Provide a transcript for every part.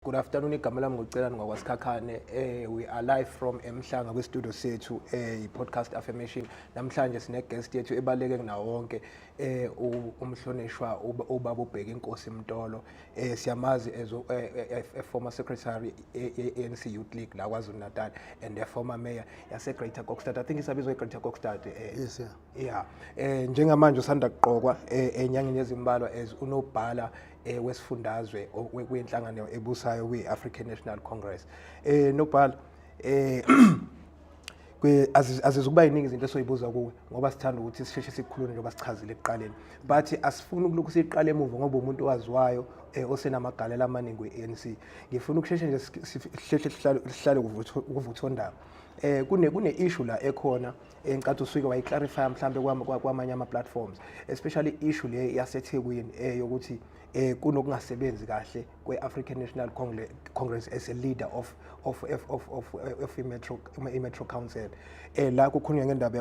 Good afternoon, igama lami ngokucelana ngokwasikhakhane. We are live from Emhlanga kwi-studio sethu i-podcast Affirmation. Namhlanje sine guest yethu ebaleke kunawo wonke umhlonishwa ubaba uBheki inkosi Mtolo. Siyamazi as a former secretary ANC Youth League la KwaZulu Natal and a former mayor yase Greater Kokstad. I think isabizwe Greater Kokstad. Yes, yeah. Njengamanje usanda kuqokwa enyangeni yezimbalwa as unobhala wesifundazwe wenhlangano ebusayo kwi-African National Congress. Nobhala azizukuba yiningi izinto esoyibuza kuwe ngoba sithanda ukuthi sisheshe sikhulune njengoba sichazile ekuqaleni, but asifuni ukulokhu siqale emuva ngoba umuntu owaziwayo osenamagalelo amaningi we-ANC. Ngifuna ukusheshe nje sihlale kuvuthondaba. Kune issue la ekhona enkathi usuke wayiclarify mhlambe kwamanye ama platforms, especially issue le yaseThekwini yokuthi kunokungasebenzi kahle kwe-African National Congress as a leader of i-Metro Council. La kukhulunywa ngendaba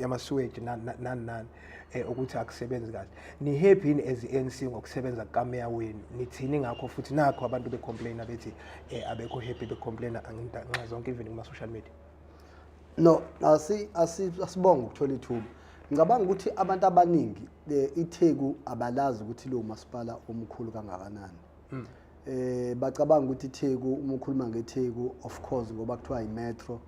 yama-sewage nani ukuthi akusebenzi kahle. Ni happy yini as i-ANC ngokusebenza kukameya wenu? Nithini ngakho futhi nakho abantu becomplaina bethi abekho happy becomplaina nxa zonke even kuma-social media? No, asibonga ukuthola ithuba. Ngicabanga ukuthi abantu abaningi iTheku abalazi ukuthi lo masipala omkhulu kangakanani. Bacabanga ukuthi iTheku uma ukhuluma ngeTheku of course ngoba kuthiwa imetro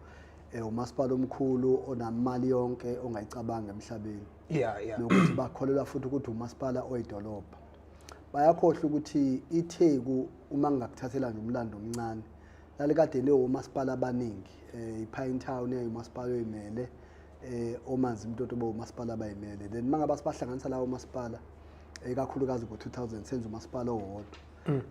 umasipala omkhulu onamali yonke ongayicabanga emhlabeni. Yeah. Nokuthi bakholelwa futhi ukuthi umasipala oyidolobha. Bayakhohlwa ukuthi iTheku uma ngakuthathela nje umlando omncane lale kade leyo umasipala abaningi iPine Town umasipala oyimele omanzi Mtolo umasipala bayimele. Then mangaba sibahlanganisa lawo umasipala ikakhulukazi ngo-2000 senza umasipala owodwa.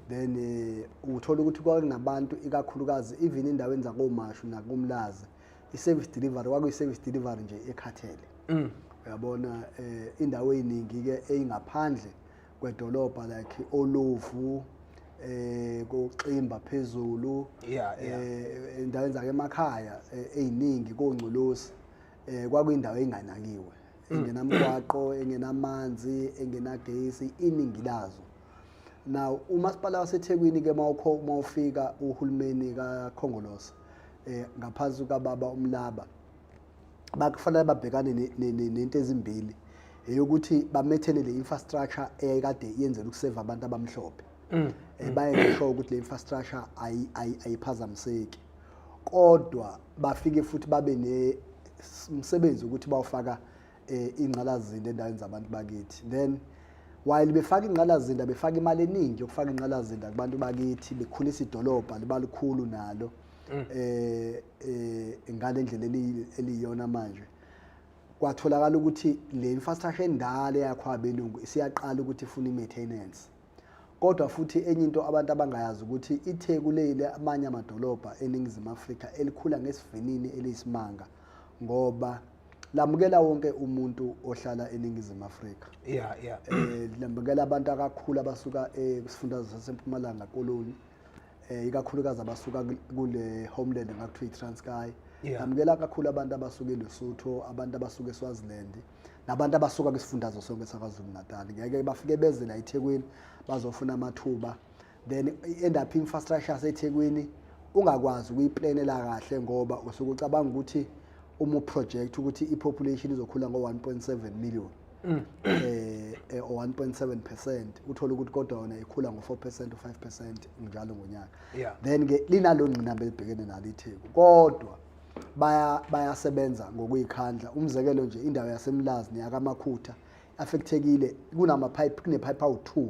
Then uthola ukuthi kwakunabantu ikakhulukazi even indaweni zakoMashu nakumlazi i-service delivery kwakuyi-service delivery nje ekhathele. Uyabona indawo eziningi ke eyingaphandle kwedolobha like Olovu koXimba phezulu indawo zake emakhaya eziningi koNgcolosi kwakuyindawo enganakiwe, engenamgwaqo, engenamanzi, engenagesi, iningi lazo. Now umasipala waseThekwini ke mawufika uhulumeni kaKhongolose ngaphansi kababa uMlaba bakufanele babhekane nento ezimbili eyokuthi bamethele le infrastructure eyayikade yenzela ukuseva abantu abamhlophe. Bayesho ukuthi le infrastructure ayiphazamiseki, kodwa bafike futhi babe umsebenzi ukuthi bawufaka ingqalazinda endaweni zabantu bakithi. Then while befaka ingqalazinda befaka imali eningi yokufaka ingqalazinda kubantu bakithi bekhulisa idolobha libalikhulu nalo ngale ndlela eliyona manje kwatholakala ukuthi le infrastructure endala yakho abelungu isiyaqala ukuthi ifuna i-maintenance. Kodwa futhi enye into abantu abangayazi ukuthi iTheku lele amanye amadolobha eNingizimu Afrika elikhula ngesivinini eliyisimanga ngoba lamukela wonke umuntu ohlala eNingizimu Afrika. Yeah. Lamukela abantu akakhulu abasuka esifundazwe saseMpumalanga Koloni, ikakhulukazi abasuka kule homeland ngakuthiwa iTranskei. Lamukela kakhulu abantu abasuka eLesotho, abantu abasuka eSwaziland, nabantu abasuka kwisifundazwe sonke saKwaZulu Natal. Ngeke bafike beze la eThekwini bazofuna amathuba. Then end up infrastructure yaseThekwini ungakwazi ukuyiplanela kahle ngoba usuke ucabanga ukuthi project ukuthi ipopulation izokhula ngo-1.7 million or 1.7%, uthola ukuthi kodwa yona ikhula ngo-4% or 5% njalo ngonyaka. Then ke linalo ngqinamba elibhekene nalo iTheku, kodwa bayasebenza ngokuyikhandla. Umzekelo nje indawo yaseMlazi neyakaMakhutha affectekile, kunepipe awu-2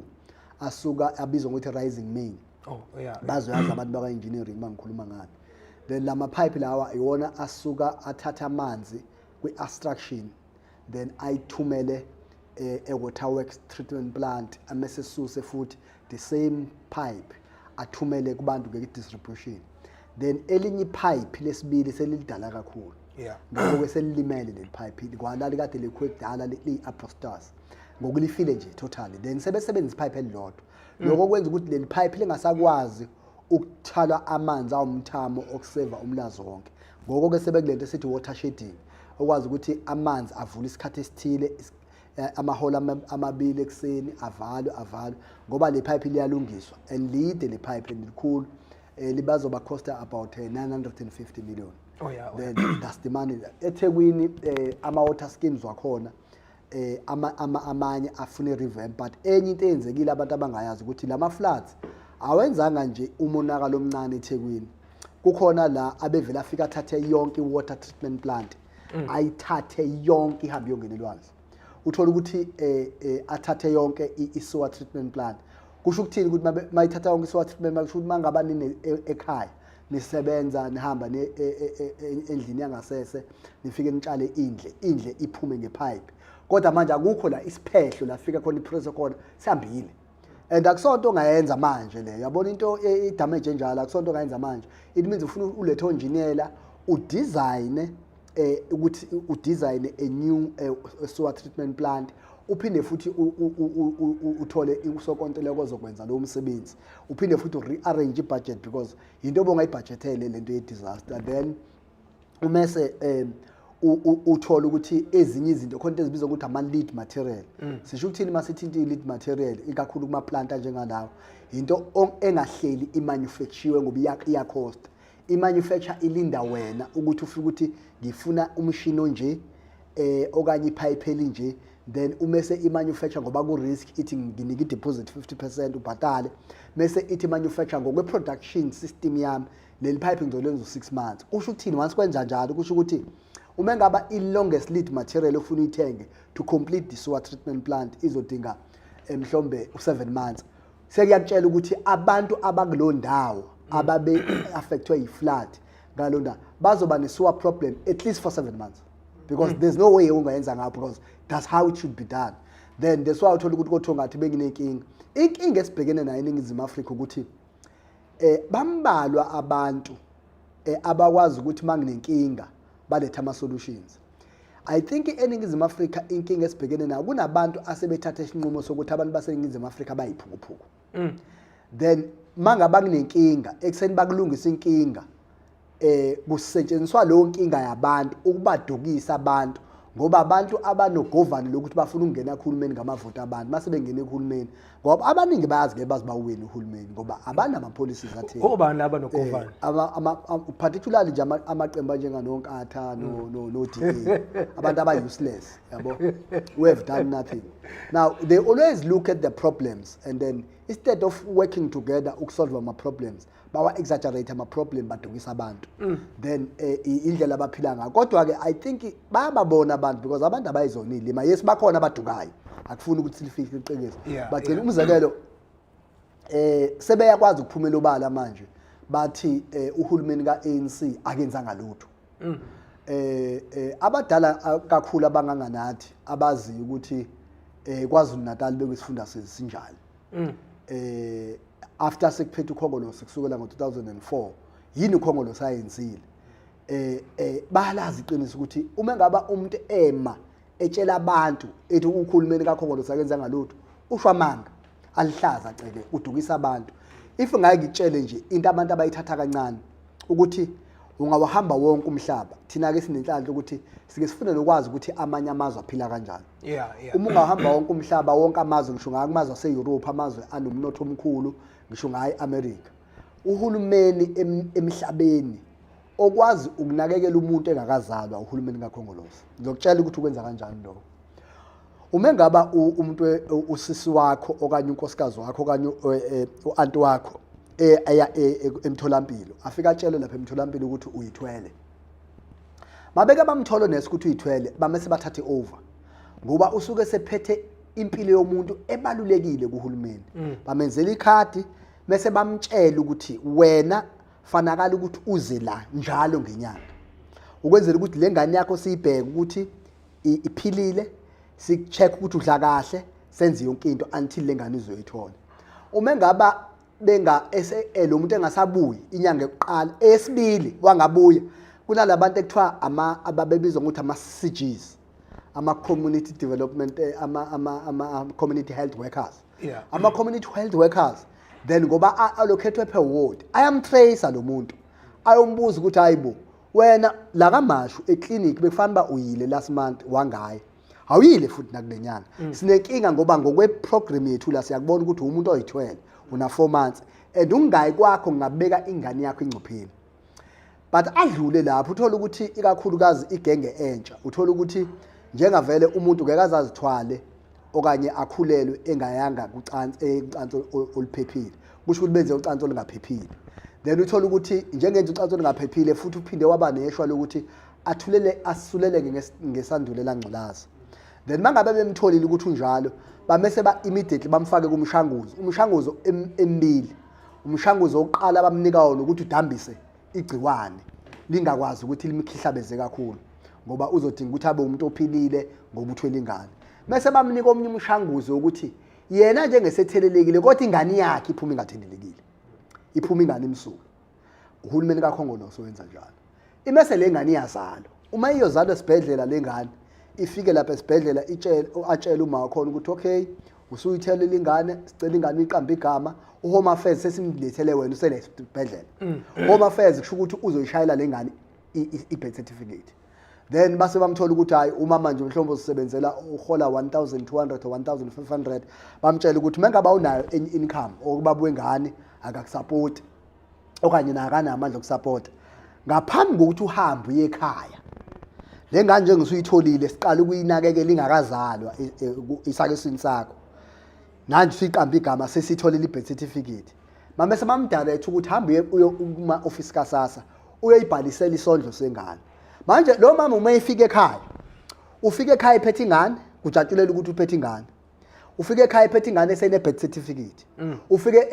asuka abizwa ngokuthi rising main. Bazoyazi abantu baka-engineering mangikhuluma ngani. Then lama pipe lawa iwona asuka athatha amanzi kwi-abstraction then ayithumele water works treatment plant amesesuse futhi the same pipe athumele kubantu nge-distribution. Then elinye ipipe lesibili selidala kakhulu. Ngoba selilimele le pipe kwalali kade lekho ekudala li-apostars ngokulifile nje totally. Then sebesebenzisa ipipe elilodwa. Lokho kwenza ukuthi leli pipe lingasakwazi ukuthala amanzi awumthamo okuseva umlazo wonke. Ngoko ke sebekulento esithi water shedding okwazi ukuthi amanzi avula isikhathi esithile amahora amabili ekseni avalwe ngoba le pipe liyalungiswa and lide le pipe likhulu libazoba costa about 950 million. Then that's the money. eThekwini ama-water schemes wakhona amanye afune revamp, but enye into eyenzekile abantu abangayazi ukuthi lama floods awenzanga nje umonakalo omncane eThekwini. Kukhona la abevela afika athathe yonke i-water treatment plant ayithathe yonke ihambe yongena elwandle. Uthola ukuthi athathe yonke i-sewer treatment plant. Kusho ukuthini ukuthi mayithatha yonke i-sewer treatment plant kusho ukuthi mangaba nini ekhaya nisebenza nihamba endlini yangasese nifike nitshale indle iphume ngepipe, kodwa manje akukho la isiphehlo la fika khona ipressure khona sihambile. And akusonto ongayenza manje le, yabona into idamage enjalo akusonto ongayenza manje. It means ufuna ulethe engineer udesign ukuthi udesign a new sewer treatment plant, uphinde futhi uthole usokontileka ozokwenza lo msebenzi, uphinde futhi rearrange ibudget because into obongayibudgetele lento ye-disaster. Then umese uthola ukuthi ezinye izinto khona ezibizwa ukuthi ama-lead material. Sisho ukuthini masithinta i-lead material ikakhulu kuma-planta njengalawo, into engahleli imanufacture ngoba iya-cost. I-manufacture ilinda wena ukuthi ufike ukuthi ngifuna umshini onje okanye ipipe elinje, then umese i-manufacture ngoba ku-risk ithi nginika i-deposit 50% ubhatale, mese ithi manufacture ngokwe-production system yami leli pipe ngizolenza u6 months. Kusho ukuthini once kwenza njalo kusho ukuthi uma ngaba i-longest lead material ofuna uyithenge to complete the sewer treatment plant izodinga mhlombe u7 months, sekuyakutshela ukuthi abantu abakulo ndawo ababe affectwe yi-flood ngalonda bazoba ne-sewer problem at least for 7 months because there's no way ungayenza ngapho because that's how it should be done. Then that's why uthola ukuthi kodwa ngathi benginenkinga. Inkinga esibhekene nayo eNingizimu Afrika ukuthi bambalwa abantu abakwazi ukuthi manginenkinga baletha ama-solutions. I think eNingizimu Afrika inkinga esibhekene nayo kunabantu asebethatha isinqumo sokuthi abantu baseNingizimu Afrika bayiphukuphuku. Then mangaba kunenkinga ekseni bakulungisa inkinga kusetshenziswa leyo nkinga yabantu ukubadukisa abantu ngoba abantu abanogovani lokuthi bafuna ukungena ekhulumeni ngamavoti abantu mase bengena ekhulumeni ngoba abaningi bayazi ke bazi bawena uhulumeni ngoba abanama policies atheni obani abanogovani particularly nje amaqembu njenganonkatha no DA abantu aba useless yabo who have done nothing. Now they always look at the problems and then instead of working together ukusolve ama problems bawa exaggerate ama problem badukisa abantu then indlela abaphila ngayo. Kodwa ke I think bayababona abantu because abantu abayizonile ma yes bakhona abadukayo akufuni ukuthi silifike iqiniso bagcina umzekelo sebeyakwazi ukuphumela obala manje bathi uhulumeni kaANC akenzanga lutho. Abadala kakhulu abanganganathi abazi ukuthi KwaZulu Natal bekwisifunda sesinjalo. After sekuphethe ukhongolose kusukela ngo2004 yini ukhongolose ayenzile balazi iqiniso ukuthi uma ngaba umuntu etshela abantu ethi ukhulumeni kakhongolose akenza ngalutho ushwamanga alihlaza ceke udukisa abantu. If ngayikutshele nje into abantu abayithatha kancane ukuthi ungawahamba wonke umhlaba thina ke sinenhlanhla ukuthi sike sifune nokwazi ukuthi amanye amazwe aphila kanjani. Uma ungahamba wonke umhlaba wonke amazwe ngisho ngakumazwe ase-Europe amazwe anomnotho omkhulu ngisho ngayi America, uhulumeni emhlabeni okwazi ukunakekela umuntu engakazalwa uhulumeni kakhongolose. Ngizokutshela ukuthi ukwenza kanjani lokho. Uma ngaba umuntu usisi wakho okanye unkosikazi wakho okanye uanti wakho aya emtholampilo afika atshele lapha emtholampilo ukuthi uyithwele, mabeke bamtholo nesikuthi uyithwele bamase bathathe over ngoba usuke sephethe impilo yomuntu ebalulekile kuhulumeni. Bamenzela ikhadi bese bamtshela ukuthi wena fanakala ukuthi uze la njalo ngenyanga ukwenzela ukuthi le ngane yakho siyibheke ukuthi iphilile, si-check ukuthi udla kahle, senze yonke into until le ngane izoyithola. Uma ngaba lo muntu engasabuyi inyanga yokuqala esibili wangabuya kunalabantu ekuthiwa ababebizwa ngokuthi ama-CGs, ama-community development ama-community health workers. Ama-community health workers then ngoba allocate per ward ayamtracer lo muntu ayombuza ukuthi hayibo wena la kamashu eclinic bekufanele ba uyile last month wangaye awuyile futhi nakulenyanga sinenkinga ngoba ngokweprogram yethu la siyakubona ukuthi umuntu oyi12 una 4 months and ungayi kwakho ngabeka ingane yakho ingcupheni. But adlule lapho uthola ukuthi ikakhulukazi igenge entsha uthola ukuthi njengavele umuntu ngeke azazithwale okanye akhulelwe engayanga ucansi oluphephile kusho ukuthi benze ucansi olungaphephile. Then uthola ukuthi njengenze ucansi olungaphephile futhi uphinde waba neshwa lokuthi asuleleke ngesandulela ngculaza. Then mangabe bemtholile ukuthi unjalo bamese immediately bamfake umshanguzo emibili. Umshanguzo oqala bamnika wona ukuthi udambise igciwane lingakwazi ukuthi limkhihlabeze kakhulu ngoba uzodinga ukuthi abe umuntu ophilile ngoba uthwele ingane. Mase bamnika omnye umshanguzo ukuthi yena njengesethelelekile kodwa ingane yakhe iphuma ingathelelekile. Iphuma ingane imsuku. Uhulumeni kaKhongolose wenza njalo. Imese le ngane iyazalwa. Uma iyozalwa esibhedlela lengane ifike lapha esibhedlela atshela uma wakhona ukuthi okay usuyithelele ingane sicela ingane iqamba igama uHome Affairs sesimlethele wena usele esibhedlela. Home Affairs kusho ukuthi uzoyishayela lengane i-birth certificate. Then base bamthola ukuthi hayi umama nje mhlawumbe usebenzela uhola 1200 or 1500 bamtshela ukuthi mangaba unayo income okubaba wengane akakusupport okanye nakana amandla okusupport ngaphambi kokuthi uhambe uye ekhaya. Le ngane nje ngisuyitholile siqala ukuyinakekela ingakazalwa isakesini sakho. Manje siqamba igama sesitholile i-birth certificate. Mama semamdirect ukuthi hambe uye kuma office kaSASSA uyoyibhalisela isondlo sengane. Manje lo mama uma efika ekhaya ufika ekhaya iphethe ingane kujatshulela ukuthi uphethe ingane. Ufike ekhaya iphethe ingane esene birth certificate. Ufike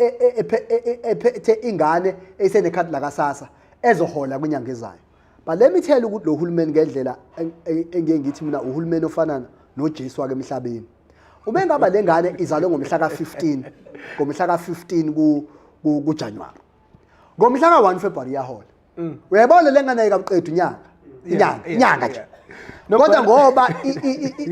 ephethe ingane esene card la kaSASSA ezohola kwinyanga ezayo. But let me tell you ukuthi lo hulumeni ngendlela engeke ngithi mina uhulumeni ofana noJesu wake emhlabeni. Ube ngaba lengane izalwe ngomhla ka15 kuJanuary. Ngomhla ka1 February yahola. Uyayibona lengane ayikabuqeda inyanga nje. Kodwa ngoba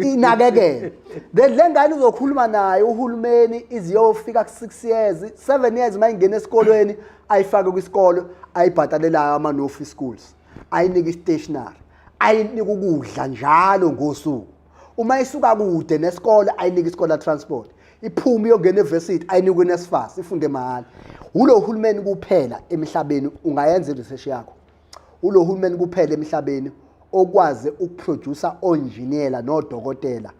inakekele. Then lengane uzokhuluma naye uhulumeni iziyofika ku6 years, 7 years mayingena esikolweni ayifake kwisikolo ayibhatalela ama no-free schools. Ayinike stationery, ayinike ukudla njalo ngosuku. Uma isuka kude nesikole ayinike isikole transport. Iphuma iyongena euniversity ayinike uNSFAS ifunde mahhala. Ulo hulumeni kuphela emhlabeni ungayenza research yakho. Ulo hulumeni kuphela emhlabeni okwazi ukuproduce onjiniyela nodokotela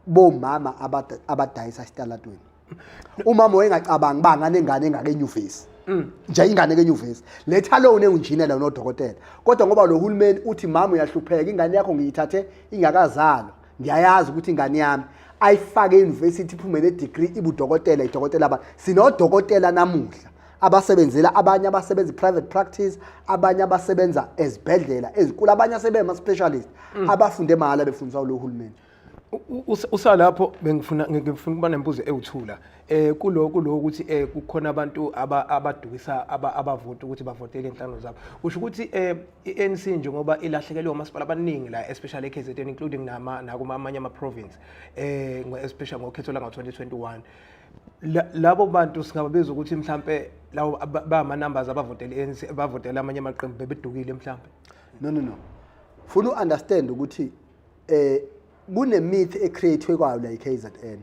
bomama abadayisa esitalatweni. Umama wengacabanga banga nengane engakenyuvesi. Nje ingane kenyuvesi. Letha lo unenjiniyela nodokotela. Kodwa ngoba lo hulumeni uthi mama uyahlupheka ingane yakho ngiyithathe ingakazalwa. Ngiyayazi ukuthi ingane yami ayifake euniversity iphume ne-degree ibudokotela idokotela aba sinodokotela namuhla abasebenzela abanye abasebenza private practice abanye abasebenza ezibhedlela ezikula abanye asebenza specialist abafunde mahala befundiswa lo hulumeni. Usalapho ngifuna ukuba nembuzo ewuthula kulo ukuthi kukhona abantu abadukisa abavoti ukuthi bavotele inhlangano zabo. Usho ukuthi iNC njengoba ilahlekelwe umasipala abaningi la especially eKZN including nakumanye ama province especially ngokhetho la ngo2021 labo bantu singababiza ukuthi mhlambe lawo bama numbers abavotela iNC bavotela amanye amaqembu bebedukile mhlambe. No. Funa understand ukuthi kune myth ecreatewe kwayo la iKZN.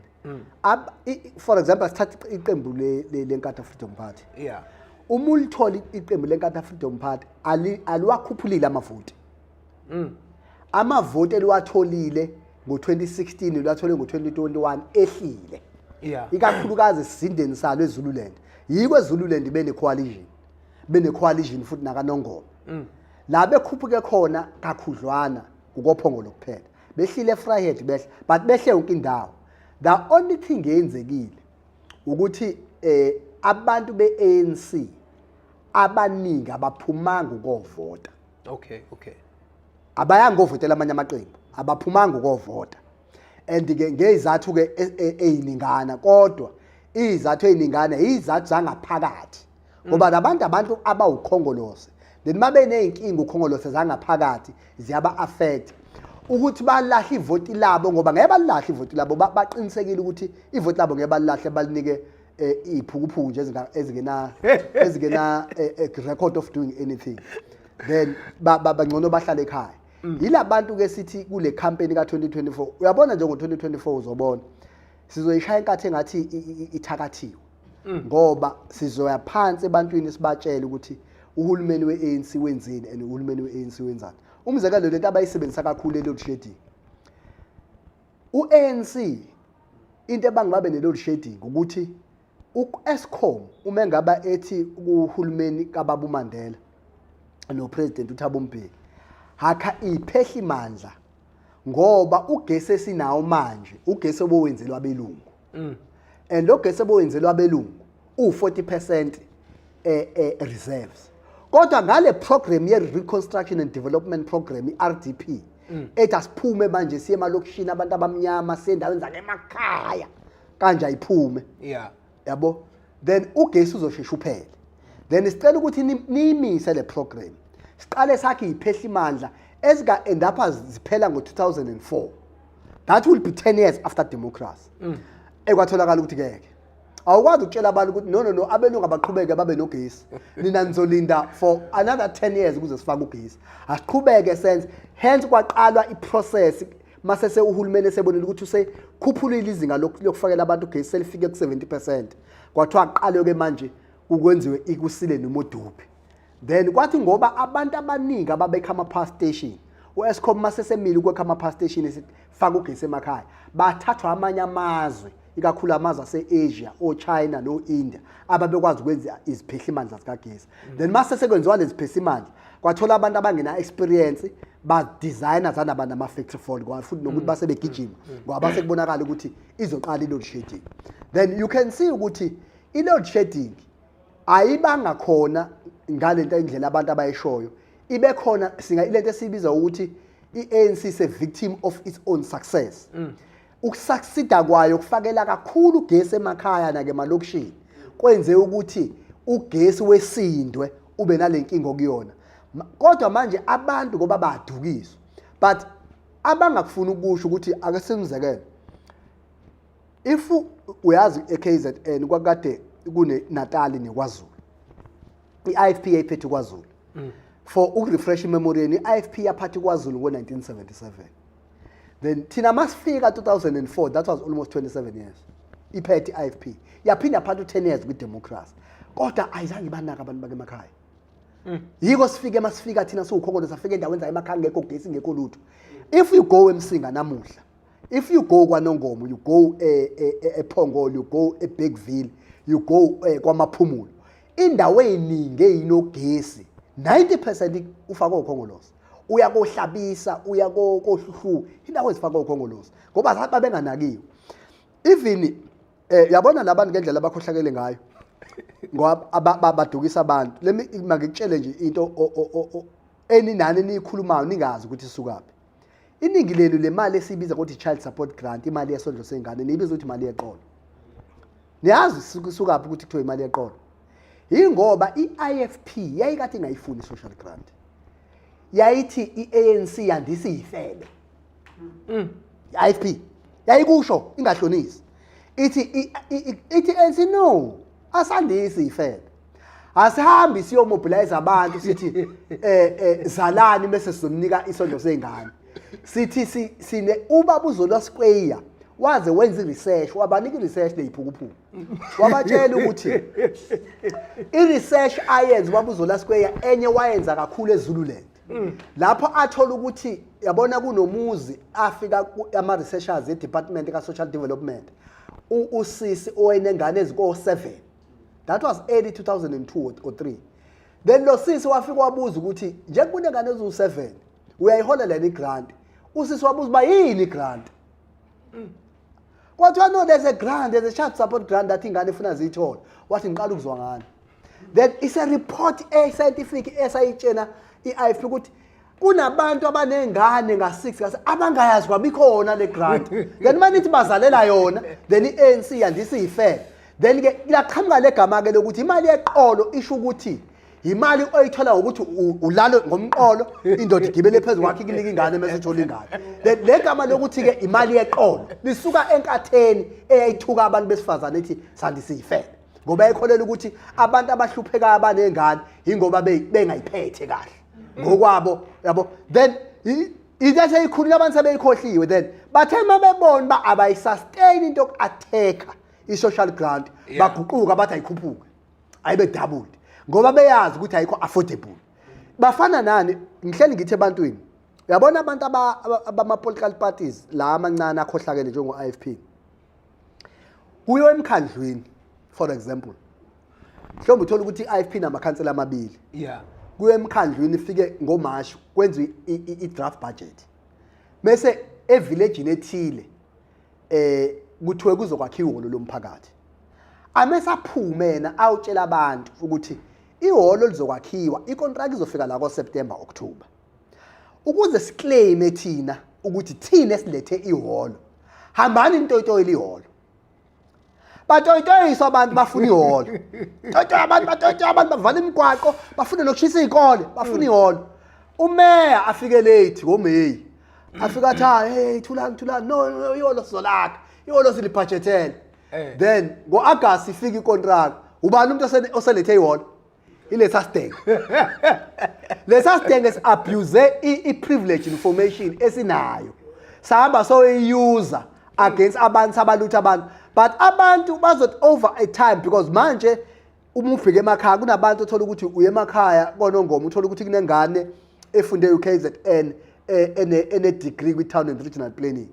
For example sithatha iqembu leNkatha Freedom Party. Yeah. Uma ulithola iqembu leNkatha Freedom Party aliwakhuphulile amavoti. Amavoti eliwatholile ngo2016 liwathole ngo2021 ehlile. Yeah. Ikakhulukazi sizindeni salo eZululand. Yikwe eZululand bene coalition futhi nakaNongoma. La bekhuphuke khona kakhudlwana ukophongolo kuphela. Behlile Vryheid behle but behle yonke indawo. The only thing eyenzekile ukuthi abantu beANC abaningi abaphumanga ukovota. Okay. Abayanga ukovotela amanye amaqembu, abaphumanga ukovota. And ke ngezathu ke eyiningana kodwa izathu eyiningana izathu zangaphakathi. Ngoba abantu abawukhongolose. Then mabe nenkinga ukhongolose zangaphakathi ziyaba affect ukuthi balahle ivoti labo ngoba ngeke balahle ivoti labo baqinisekile ukuthi ivoti labo ngeke balahle balinike iphukuphuku nje ezingena record of doing anything. Then bangcono bahlale ekhaya. yilabantu ke sithi kule campaign ka2024 uyabona nje ngo2024 uzobona sizoyishaya inkathe ngathi ithakathiwe ngoba sizoya phansi ebantwini sibatshela ukuthi uhulumeni weANC wenzeni and uhulumeni weANC wenzani umzekelo lento abayisebenzisa kakhulu load shedding uANC into ebangabe ne load shedding ukuthi uEskom uma ngaba ethi kuhulumeni kaBaba Mandela no president uThabo Mbeki hakha iphehla imandla ngoba ugesi esinawo manje ugesi obowenzelwa abelungu and lo gesi obowenzelwa abelungu u40% reserves kodwa ngale program ye reconstruction and development program iRDP ethi asiphume manje siye emalokishini abantu abamnyama sendaweni zake emakhaya kanje ayiphume yabo then ugesi uzoshesha uphele then sicela ukuthi niyimise le program siqale sakhe iphehla imandla ezika end up ziphela ngo2004 that will be 10 years after democracy ekwatholakala ukuthi keke awukwazi ukutshela abantu ukuthi no abelungu abaqhubeke babe nogesi nina nizolinda for another 10 years ukuze sifake ugesi asiqhubeke sense hence kwaqalwa iprocess masese uhulumeni esebonile ukuthi usekhuphulile izinga lokufakela abantu ugesi selifike ku70% kwathiwa aqale ke manje ukwenziwe ikusile nomodupi then kwathi ngoba abantu abaningi ababekha ama-power station uEskom masesemile ukwekha ama-power station esifaka ugesi emakhaya bathathwa amanye amazwe ikakhulu amazwe ase-Asia o-China no-India ababekwazi ukwenza iziphehla imandla zikagesi then masesekwenziwa lezi phehla imandla kwathola abantu abangena experience ba designers anabantu ama-factory fault ngoba futhi nokuthi basebegijima ngoba sekubonakala ukuthi izoqala i-load shedding then you can see ukuthi i-load shedding ayibanga khona ngalento indlela abantu abayishoyo ibe khona lento esibiza ukuthi iANC is a victim of its own success ukusucceeda kwayo kufakela kakhulu ugesi emakhaya na ke malokishini kwenze ukuthi ugesi wesindwe ube nalenkingo kuyona kodwa manje abantu ngoba badukiswa but abangakufuna ukusho ukuthi ake simzekele if uyazi eKZN kwakade kune Natal neKwaZulu iIFP yayiphethe kwaZulu for ukurefresh memory yeni iIFP yaphatha kwaZulu ngo1977 then thina masifika 2004 that was almost 27 years iphethe iIFP yaphinda phatha 10 years with democracy kodwa ayizange banaka abantu bake emakhaya yiko sifike masifika thina siwukhongolo safika endaweni za emakhaya ngekho gesi ngekho lutho if you go eMsinga namuhla if you go kwaNongomo you go ePhongolo you go eBergville you go kwaMaphumulo indawo eziningi eyinogesi 90% ufaka okhongolosi uya kohlabisa uya kohluhlu indawo ezifaka okhongolosi ngoba zathi benganakiwe even yabona labantu ngendlela abakhohlakele ngayo ngoba badukisa abantu lemi ngikutshele nje into eninani niyikhulumayo ningazi ukuthi isukaphi iningi lelo le mali esibiza ukuthi child support grant imali yesondlo sengane niyibiza ukuthi imali yeqolo niyazi isukaphi ukuthi kuthiwa imali yeqolo ingoba iIFP yayikade ingayifuni social grant yayithi iANC yandisa izifebe iIFP yayikusho ingahlonisi ithi ANC no asandisi izifebe asihambi siyomobilize abantu sithi zalani bese sizomnika isondlo sengane sithi sine ubaba uZolwa Square waze wenza research wabanika research leyiphukuphuku wabatshela ukuthi iresearch ayenza ubaba uZolwa Square enye wayenza kakhulu eZululand lapho athola ukuthi yabona kunomuzi afika ama researchers edepartment ka social development usisi owenengane eziko 7 that was early 2002 or 3 then lo sisi wafika wabuza ukuthi nje kunengane ezu 7 uyayiholela le grant usisi wabuza ba yini grant kwathiwa no there's a grant there's a child support grant that ingane ifuna ziyithola wathi ngiqala ukuzwa ngani then is a report scientific esayitshena iIFP ukuthi kunabantu abanengane nga6 abangayazi kwabikhona le grant then manithi bazalela yona then iANC yandisa izifebe then ke laqhamuka legama ke lokuthi imali yeqolo isho ukuthi imali oyithola ukuthi ulalo ngomqolo indoda igibele phezulu kwakhe ikinika ingane bese ithola ingane then legama lokuthi ke imali yeqolo lisuka enkatheni eyayithuka abantu besifazane ethi sandisa izifebe ngoba ayikholela ukuthi abantu abahlupheka abanengane ingoba bengayiphethe kahle ngokwabo yabo then into seyikhulile abantu sebeyikhohliwe then bathe mabebona ba abayisustain into yoku-attacker i-social grant baguquka bathi ayikhuphuke ayibe doubled ngoba beyazi ukuthi ayikho affordable. Bafana nani ngihleli ngithi ebantwini uyabona abantu abama-political parties la amancane akhohlakele njengo-IFP kuyo emkhandlwini for example mhlawumbe uthola ukuthi i-IFP namakhansela amabili kuyo emkhandlwini ifike ngoMashi kwenziwe i-draft budget bese evillage ethile kuthiwe kuzokwakhiwa ihholo lomphakathi amesaphumena awutshela abantu ukuthi ihholo lizokwakhiwa icontract izofika la ngoSeptember October ukuze siclaim thina ukuthi thina esilethe ihholo hambani intoyitoyela ihholo batoyitoyisa abantu bafuna ihholo batoyitoya abantu bavala imigwaqo bafuna nokushisa izikole bafuna ihholo umeya afike late ngoMay afika athi hey thulani no ihholo sizolakha ihholo silibudgetele then ngoAugust ifika icontract ubani umuntu oselethe ihholo ilesa steng lesa steng abuse i-privilege information esinayo sahamba so-user against abantu abalutha abantu but abantu bazothi over a time because manje uma ufika emakhaya kunabantu othola ukuthi uye emakhaya konongoma uthola ukuthi kunengane efunde UKZN ene-degree kwi-town and regional planning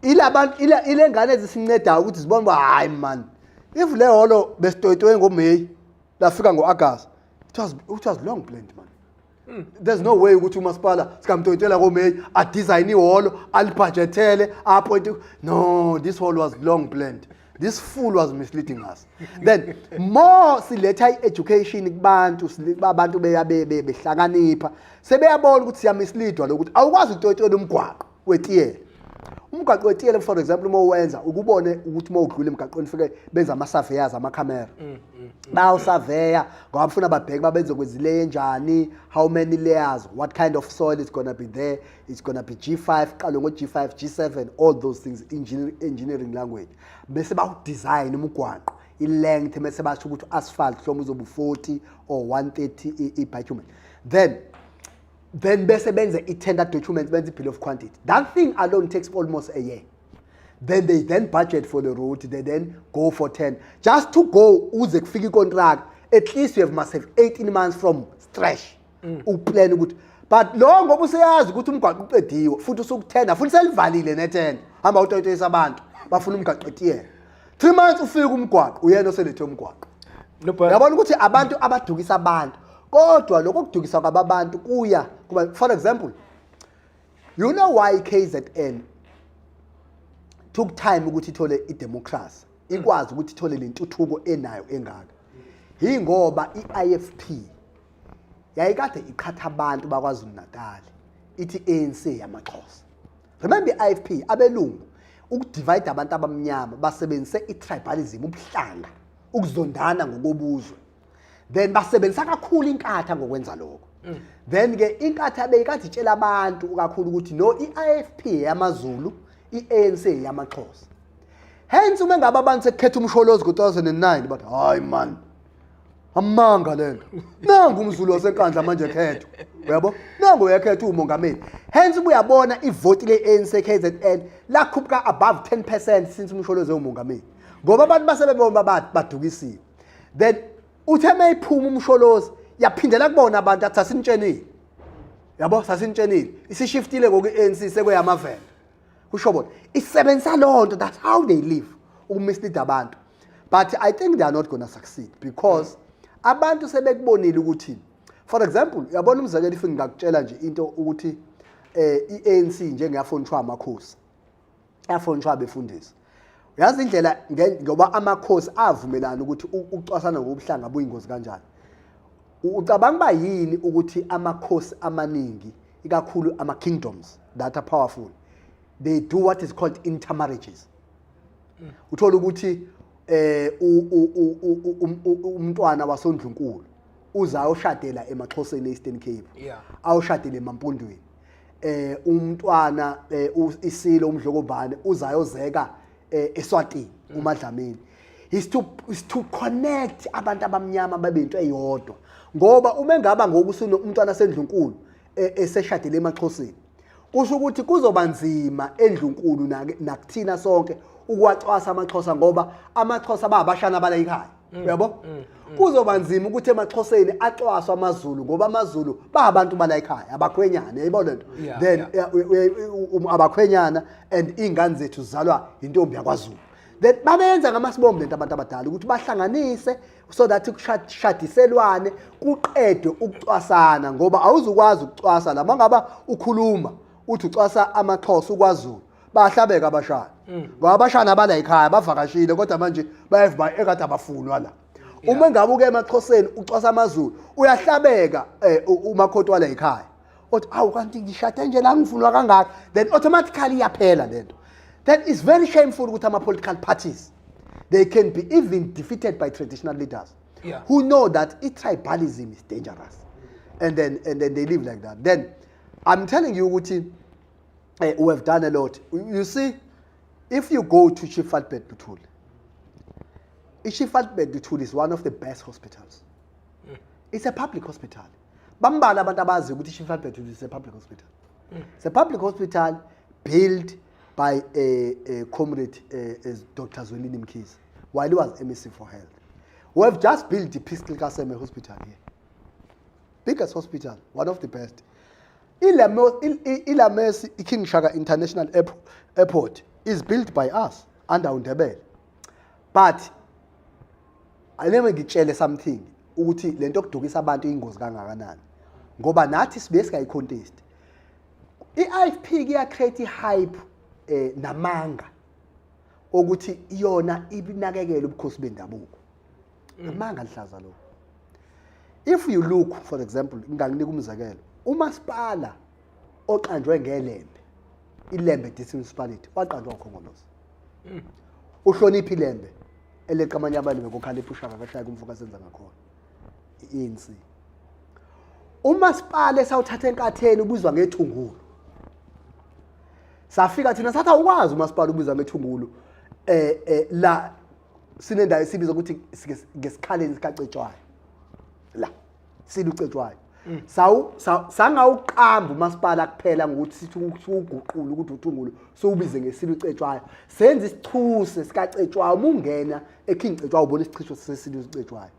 ile ngane ezisincedayo ukuthi zibone uba hayi man if le holo besitoyitoye ngoMay lafika ngo-August it was long planned man. There's no way ukuthi umasipala sikamtoyitela ngoMay adesign ihholo alibudgetele appoint. No, this hall was long planned. This fool was misleading us. Then more siletha education kubantu abantu behlakanipha sebeyabona ukuthi siyamisleadwa lokuthi awukwazi ukutoyitola umgwaqo wetiyela. Umgwaqo wetiyela for example uma uwenza ukubone ukuthi uma udlula emgaqweni fike benza ama-surveyors amakhamera bawusurveya ngoba bafuna babheke babenze kwezile njani how many layers what kind of soil is gonna be there it's gonna be G5 qalo ngo-G5 G7 all those things engineering language bese bawudesign umgwaqo i-length bese basho ukuthi asphalt hloma uzoba 40 or 130 i-bitumen then bese benze i-tender document benze i-bill of quantity. That thing alone takes almost a year. Then they budget for the road, they then go for 10. Just to go uze kufika i-contract, at least you must have 18 months from stretch. Uplan ukuthi. But lo ngoba useyazi ukuthi umgwaqo uqediwe futhi usukutenda futhi selivalile ne-10. Hamba utoyitoyisa abantu bafuna umgwaqo etiyela. 3 months ufika umgwaqo uyena oselethe umgwaqo. Yabona ukuthi abantu abadukisa abantu kodwa lokho kudukisa kwabantu kuya kuba for example you know why KZN took time ukuthi ithole idemocracy ikwazi ukuthi ithole lentuthuko enayo engaka ingoba iIFP yayikade iqhatha abantu bakwaZulu Natal ithi ANC yamaXhosa. Remember iIFP abelungu ukudivide abantu abamnyama basebenzise itribalism ubuhlanga ukuzondana ngokobuzwe then basebenzisa kakhulu inkatha ngokwenza lokho. Then ke inkatha beyikade itshela abantu kakhulu ukuthi no iIFP yamaZulu iANC yamaXhosa. Hence uma ngabe abantu sekhetha umsholozi ngo-2009 but hayi man amanga lento nangu umZulu wasenkandla manje khetho uyabo nangu uyakhetha umongameli hence ubuyabona ivote le-ANC KZN lakhuphuka above 10% since umsholozi umongameli ngoba abantu basebebona badukisiwe. Then uthe mayiphuma umsholozi yaphindela kubona abantu athi asintshenile yabo sasintshenile isishiftile ngoku-ANC sekweyamavenda kusho bona isebenzisa lonto that's how they live ukumislead abantu but I think they are not going to succeed because abantu sebekubonile ukuthi for example uyabona umzekelo if ngingakutshela nje into ukuthi iANC njengeyafonishwa amakhosi yafonishwa abefundisi uyazi indlela ngoba amakhosi avumelana ukuthi ucwasana ngobuhlanga buyingozi kanjani. Ucabanga ba yini ukuthi amakhosi amaningi ikakhulu ama kingdoms that are powerful they do what is called intermarriages. Uthola ukuthi umntwana wasondlunkulu uza ayoshadela emaXhoseni eEastern Cape awushadele emaMpondweni umntwana isilo umdlokobane uza ayozeka eSwatini uMadlamini is to connect abantu abamnyama babe into eyodwa ngoba uma ngaba ngokusuna umntwana sendlunkulu eseshadile emaXhoseni kusho ukuthi kuzoba nzima endlunkulu nakuthina sonke ukwacwasa amaXhosa ngoba amaXhosa bayabashana bala ekhaya uyabo kuzoba nzima ukuthi emaXhoseni acwaswa amaZulu ngoba amaZulu bayabantu bala ekhaya abakhwenyana yayibona lento then abakhwenyana and ingane zethu zizalwa intombi yakwaZulu then babenza ngamasibombe lento abantu abadala ukuthi bahlanganise so that kushadiselwane kuqedwe ukucwasana ngoba awuzukwazi ukucwasa la mangaba ukhuluma uthi ucwasa amaXhosa ukwaZulu bahlabeka abashana ngoba abashana bala ekhaya bavakashile kodwa manje bayiva ekade abafunwa la uma ngabe uke emaXhoseni ucwasa amaZulu uyahlabeka umakhoto wala ekhaya uthi awu kanti ngishade nje la ngifunwa kangaka then automatically iyaphela lento. That is very shameful ukuthi ama political parties they can be even defeated by traditional leaders who know that tribalism is dangerous and then they live like that. Then I'm telling you ukuthi we have done a lot. You see, if you go to Chiefalbert Butule, Chiefalbert Butule is one of the best hospitals. It's a public hospital. Bambala abantu abazi ukuthi Chiefalbert Butule is a public hospital. It's a public hospital built by a comrade Dr. Zwelini Mkhize while he was MEC for Health. We have just built the Pistol Kaseme Hospital here. Biggest hospital, one of the best. Ilamesi King Shaka International Airport is built by us under Undebele. But I never ngitshele something ukuthi lento okudukisa abantu ingozi kangakanani. Ngoba nathi sibese kay contest. IFP kuya create hype namanga ukuthi iyona ibinakekela ubukhosi bendabuko. Namanga lihlaza lo. If you look for example ngingakunika umzekelo umasipala oqanjwe ngelembe ilembe municipality waqanjwa ukhongolosi uhlonipha ilembe eleqa amanye abantu ngokukhalipha ushaka kahlaya kumfuka senza ngakhona iNC umasipala esawuthatha enkatheni ubizwa ngethungulu safika thina sathi awukwazi umasipala ubizwa ngethungulu la sinendawo esibiza ukuthi ngesikhaleni sikacetshwayo la silucetshwayo sangawuqamba umasipala kuphela ngokuthi sithi uguqula ukuthi uthungulu sokubize ngesilucetshwayo senza isichuse sikacetshwayo umungena eking cetshwayo ubona isicisho sesilucetshwayo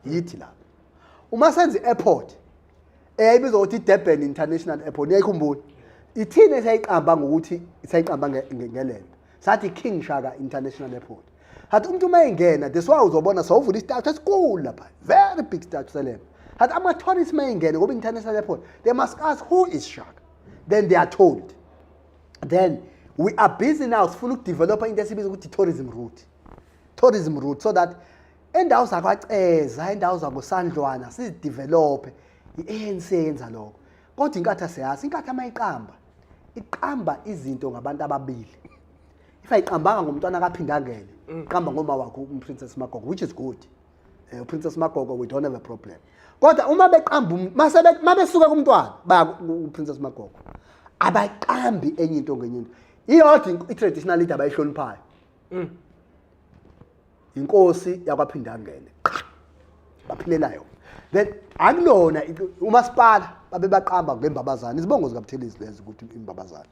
yithi la uma senza iairport eyayibizwa ukuthi Durban International Airport niyayikhumbula ithini esayiqamba ngokuthi isayiqamba ngelembe sathi King Shaka International Airport hathi umuntu mayengena this why uzobona sawuvula istatue esikhulu lapha very big statue selembe hathi ama tourists mayengena ngoba international airport they must ask who is Shaka then they are told then we are busy now sifuna ukudevelop into esibiza ukuthi tourism route so that endawo zakwaceza endawo zakosandlwana sizidevelop iANC yenza lokho kodwa inkatha siyazi inkatha mayiqamba iqamba izinto ngabantu ababili if ayiqambanga ngomntwana akaphinda ngene iqamba ngoma wakho uPrincess Magogo which is good uPrincess Magogo we don't have a problem kodwa uma beqamba mabesuka kumntwana baya uPrincess Magogo abayiqambi enye into ngenye into iyodwa itraditional leader abayihloniphayo inkosi yakwaphinda ngene baphilelayo then akulona umasipala babebaqamba ngembabazana izibongo zikaButhelezi lezi ukuthi imbabazana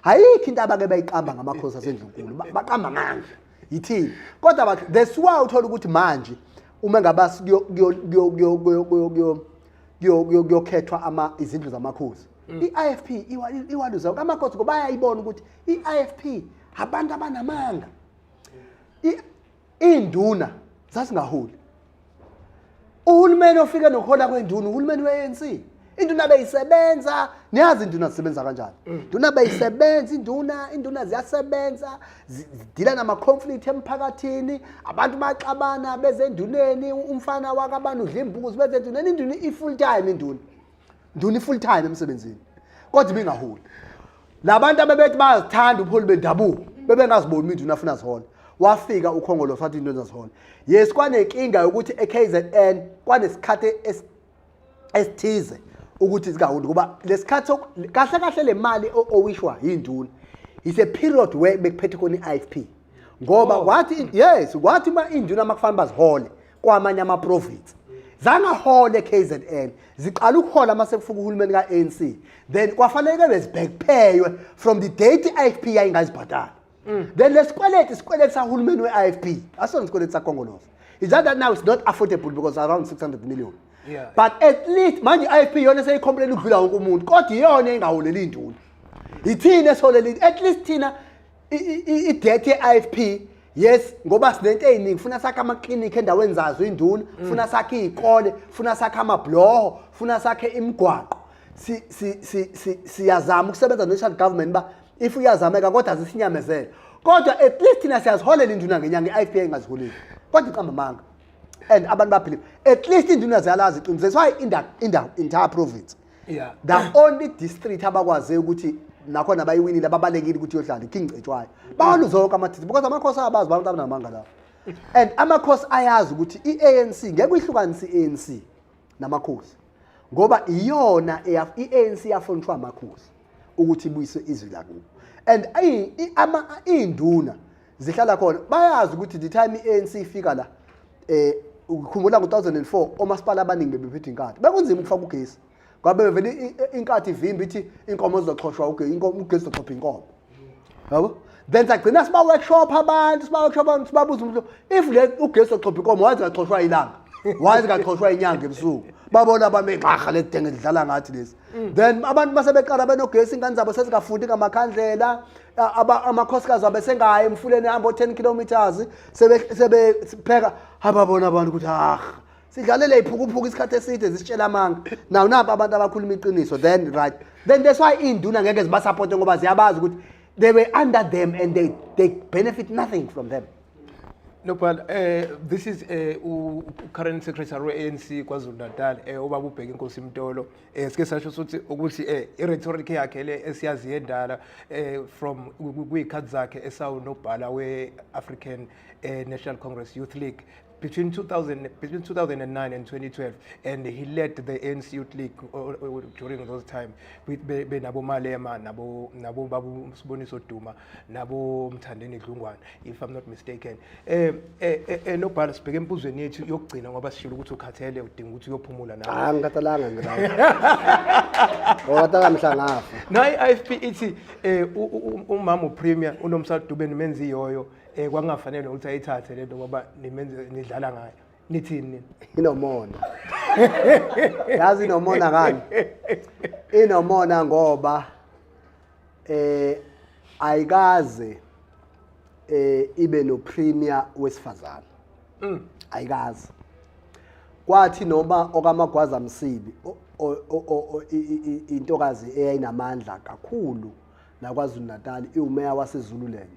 ayikho into abake bayiqamba ngamakhosi asendlunkulu baqamba manje yithini kodwa that's why uthola ukuthi manje uma ngabasi kuyokhethwa izindlu zamakhosi iIFP iwaluza amakhosi ngoba bayayibona ukuthi iIFP abantu abanamanga induna sasingaholi uhulumeni ofika nokuhola kwenduna uhulumeni weANC induna beyisebenza niyazi induna zisebenza kanjani induna beyisebenza induna ziyasebenza zidila nama conflict emphakathini abantu baxabana bezenduneni umfana wakabani udla imbuzi bezenduneni induna ifull time induna ifull time emsebenzini kodwa bengaholi labantu abebethi bayazithanda ubuholi bendabuko bebengaziboni induna afuna zihola wafika ukhongolo sathi into zazihola yes kwanenkinga ukuthi eKZN kwanesikhathe esithize ukuthi sikaholi ngoba lesikhathi kahle le mali owishwa induna is a period where bekuphethe khona iIFP ngoba kwathi yes kwathi uma induna makufana bazihole kwamanye ama province zangahole KZN ziqala ukuhola mase kufika uhulumeni kaANC then kwafanele bezibhekpheywe from the date iIFP yayingazibhatala then lesikweleti sahulumeni weIFP asona isikweleti saKongoloza is that now it's not affordable because around 600 million but at least manje iIFP yona seyicomplain ukudlula wonke umuntu kodwa iyona engaholeli induna ithina esoleli at least thina idebt yeIFP yes ngoba sinento eziningi funa sakha ama-clinic endaweni zazo induna funa sakhe izikole funa sakhe amabloho funa sakhe imigwaqo siyazama ukusebenza national government ba if uyazameka kodwa zisinyamezele kodwa at least thina siyaziholela induna ngenyanga iIFP engaziholeli kodwa iqamba manga and abantu babelieve at least induna ziyalazi iqiniso that's why in the entire province the only district abakwazi ukuthi nakhona bayiwinile ababalekile ukuthi yohlala iking cetshwayo baluzoka amathisi because amakhosi abazi abantu abanamanga lapho and amakhosi ayazi ukuthi iANC ngeke uyihlukanise iANC namakhosi ngoba iyona iANC yafonishwa amakhosi ukuthi ibuyise izwi lakubo and induna zihlala khona bayazi ukuthi the time iANC ifika la ukukhumbula ngo2004 omasipala abaningi bebephethe inkatha bekunzima ukufaka ugesi kwabe vele inkathi ivimba ithi inkomo zizoxhoshwa ugesi uzoxhopha inkomo yabo then sagcina siba workshop abantu sibabuza umuntu if le ugesi uzoxhopha inkomo wazi ngaxhoshwa ilanga wazi ngaxhoshwa inyanga ebusuku babona abamexaha ledenge lidlala ngathi lesi then abantu basebeqala benogesi ingane zabo sezikafundi ngamakhandlela amakhosikazi abesengayi emfuleni ehamba 10 kilometers sebepheka ababona abantu ukuthi sidlalele iphukuphuku isikhathi eside zisitshela amanga now napa abantu abakhuluma iqiniso then right then that's why induna ngeke zibasupport ngoba ziyabazi ukuthi they were under them and they benefit nothing from them. No, but this is current secretary we-ANC KwaZulu-Natal obaba uBheki inkosi Mtolo sike sasho ukuthi i-rhetoric yakhe le esiyazi endala from kuyikhathi zakhe esawunobhala we-African National Congress Youth League between 2009 and 2012, and he led the ANC Youth League during those time with Nabo Malema, Nabo Babu Siboniso Duma, Nabo Mthandeni Dlungwane, if I'm not mistaken. No part speaking Puzo need to Yokina, Wabashilu to Katele, Tingutu Pumula. I'm Catalan. What I'm saying. Now, IFP, it's Mamu Premier, Unomsa Tuben Menzi Oyo. Wangafanele ukuthi ayithathe lento ngoba nidlala ngayo nithini inomona yazi inomona ngani inomona ngoba ayikaze ibe no premier wesifazana ayikaze kwathi noma okamagwaza msibi intokazi eyayinamandla kakhulu la KwaZulu Natal iumeya waseZululand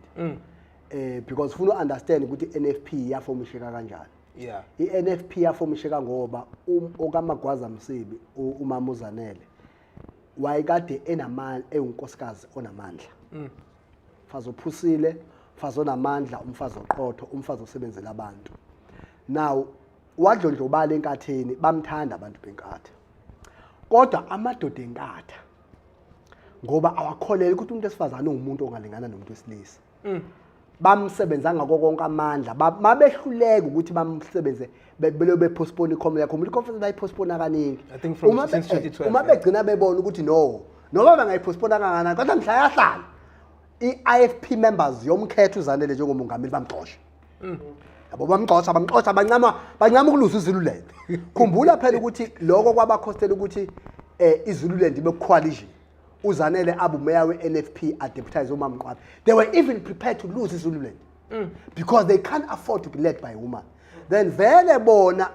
because ufuna understand ukuthi NFP yafomisheka kanjani iNFP yafomisheka ngoba okamagwaza msibi umama uZanele wayekade enamandla eunkosikazi onamandla mfazi ophusile mfazi onamandla umfazi oqotho umfazi osebenzela abantu now wadlondlobala enkatheni bamthanda abantu benkatha kodwa amadoda enkatha ngoba awakholele ukuthi umuntu esifazana ungumuntu ongalingana nomuntu wesilisa bamsebenza ngako konke amandla mabehluleka ukuthi bamsebenze bebe postpone ikhomela yakho umuntu conference ayipostpone kaningi uma begcina bebona ukuthi noma bangayipostpone kangana kodwa mhla iIFP members yomkhetho uZanele njengomongameli bamxosha yabo bamxosha bancama ukuluza iZululand khumbula phela ukuthi lokho kwabakhostela ukuthi iZululand ibe coalition uZanele abumeya we-NFP adeputize uMamqwabi. They were even prepared to lose iZululand because they can't afford to be led by a woman. Then vele bona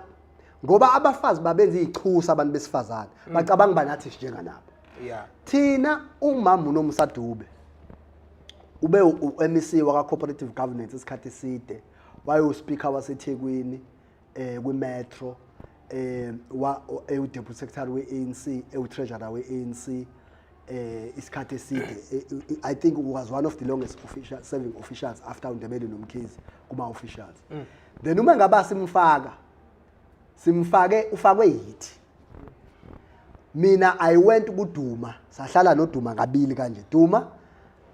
ngoba abafazi babenza izichusa abantu besifazana bacabanga banathi njenganabo. Thina umama uNomsadube ube uMC waka cooperative governance isikhathi eside waye uspeaker waseThekwini kwimetro deputy secretary we-ANC treasurer we-ANC isikhathi eside I think it was one of the longest serving officials after uNdebele noMkhize kuma officials then uma ngaba simfake ufakwe yithi mina I went kuDuma sahlala noDuma ngabili kanje Duma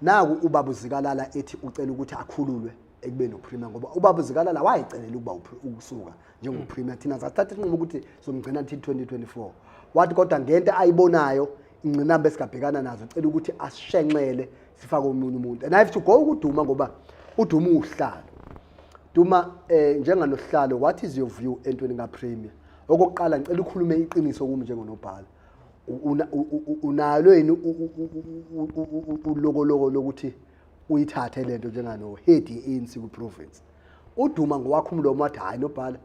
naku ubaba uzikalala ethi ucela ukuthi akhululwe ekubeni upremier ngoba ubaba Zikalala wayicelela ukuba ukusuka njengopremier thina sathatha isinqumo ukuthi somgcina until 2024 wathi kodwa ngento ayibonayo ingqinamba esigabhekana nazo ucela ukuthi asishenxele sifake omunye umuntu and I have to go ukuduma ngoba uduma uhlalo Duma njenganohlalo what is your view entweni kapremier okokuqala ngicela ukhulume iqiniso kimi njengonobhala unalo yini ulogologo lokuthi uyithathe lento njengano head ANC ku province uduma ngowakho umlomo wathi hayi nobhala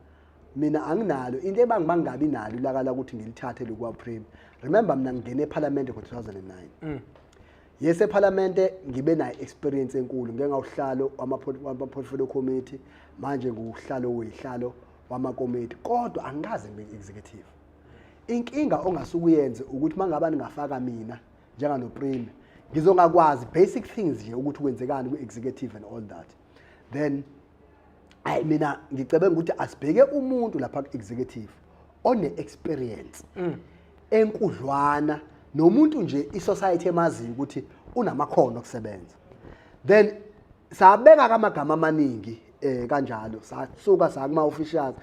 mina anginalo into ebangabi nalo ulakala ukuthi ngilithathe lokwa premier remember mina ngingene eParliament ngo2009 yes eParliament ngibe nayo experience enkulu ngeke ngawuhlalo ama-portfolio committee manje nguhlalo wehlalo wama-committee kodwa angikaze ngibe-executive inkinga ongasukuyenze ukuthi mangaba ningafaka mina njengano premier ngizongakwazi basic things nje ukuthi kwenzekani ku-executive and all that then mina ngicabanga ukuthi asibheke umuntu lapha ku-executive one-experience enkudlwana nomuntu nje i-society emaziyo ukuthi unamakhono okusebenza then sabeka kamagama amaningi kanjalo sasuka sakuma officials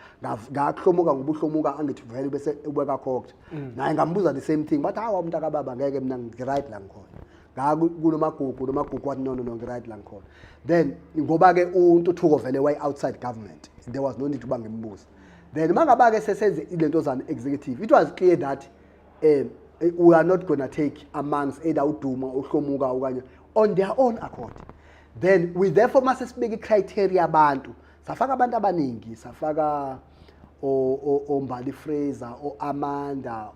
ngakuhlomuka ngobuhlomuka angithi vele bese ubeka cocked naye ngambuza the same thing but hawa umuntu akababa ngeke mina ngi-right la ngikhona kunomagugu wathi no ngi-right la ngikhona then ngoba ke untuthuko vele way outside government there was no need uba ngimbuza then mangaba ke sesenze ilento zana executive it was clear that we are not going to take amongst either uduma uhlomuka okanye on their own accord then we therefore must sibeke criteria abantu safaka abantu abaningi safaka Mbali Fraser Amanda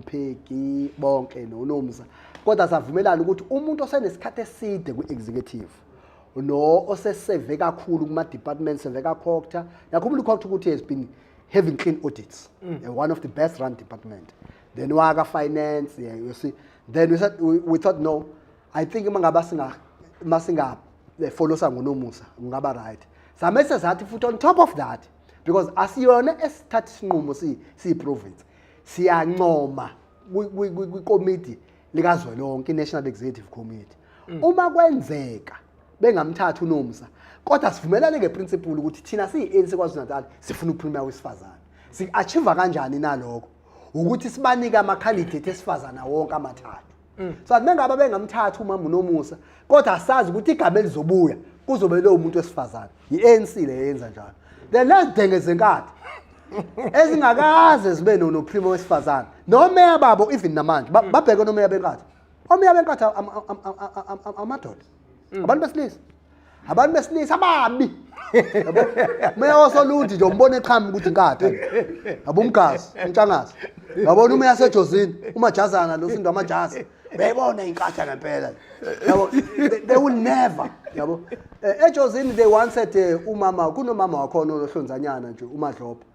Bheki bonke noNomsa kodwa savumelana ukuthi umuntu osenesikhathe eside ku-executive no oseseve kakhulu kuma departments seveka Proctor yakho uCoctor ukuthi has been having clean audits one of the best run department then waka finance you see then we thought no I think mangaba masinga follow sangonomusa ngaba right samese zathi futhi on top of that because asiyona esithatha isinqumo si province siyancoma kwi committee likazwelonke National Executive Committee uma kwenzeka bengamthatha uNomsa kodwa sivumelane ngeprinciple ukuthi thina siyi-ANC KwaZulu-Natal sifuna upremier wesifazane si-achieve kanjani nalokho ukuthi sibanike ama-candidate esifazana wonke amathathu so mengaba bengamthatha umama uNomusa kodwa asazi ukuthi igama elizobuya kuzobe lo muntu wesifazane i-ANC le yenza njalo then lezidenge zenkadi ezingakaze zibe nopremier wesifazane nomeya babo even namanje babheke nomeya benkatha omeya benkatha amadoda abantu besilisa ababi yabo meya osolundi nje umbone eqhamu ukuthi inkatha yabo umgazi umtshangazi yabona umeya sejozini umajazana lo sindo amajazi beyibona inkatha ngempela yabo they will never yabo ejozini they once said umama kunomama wakhona ohlonzanyana nje uMadlopha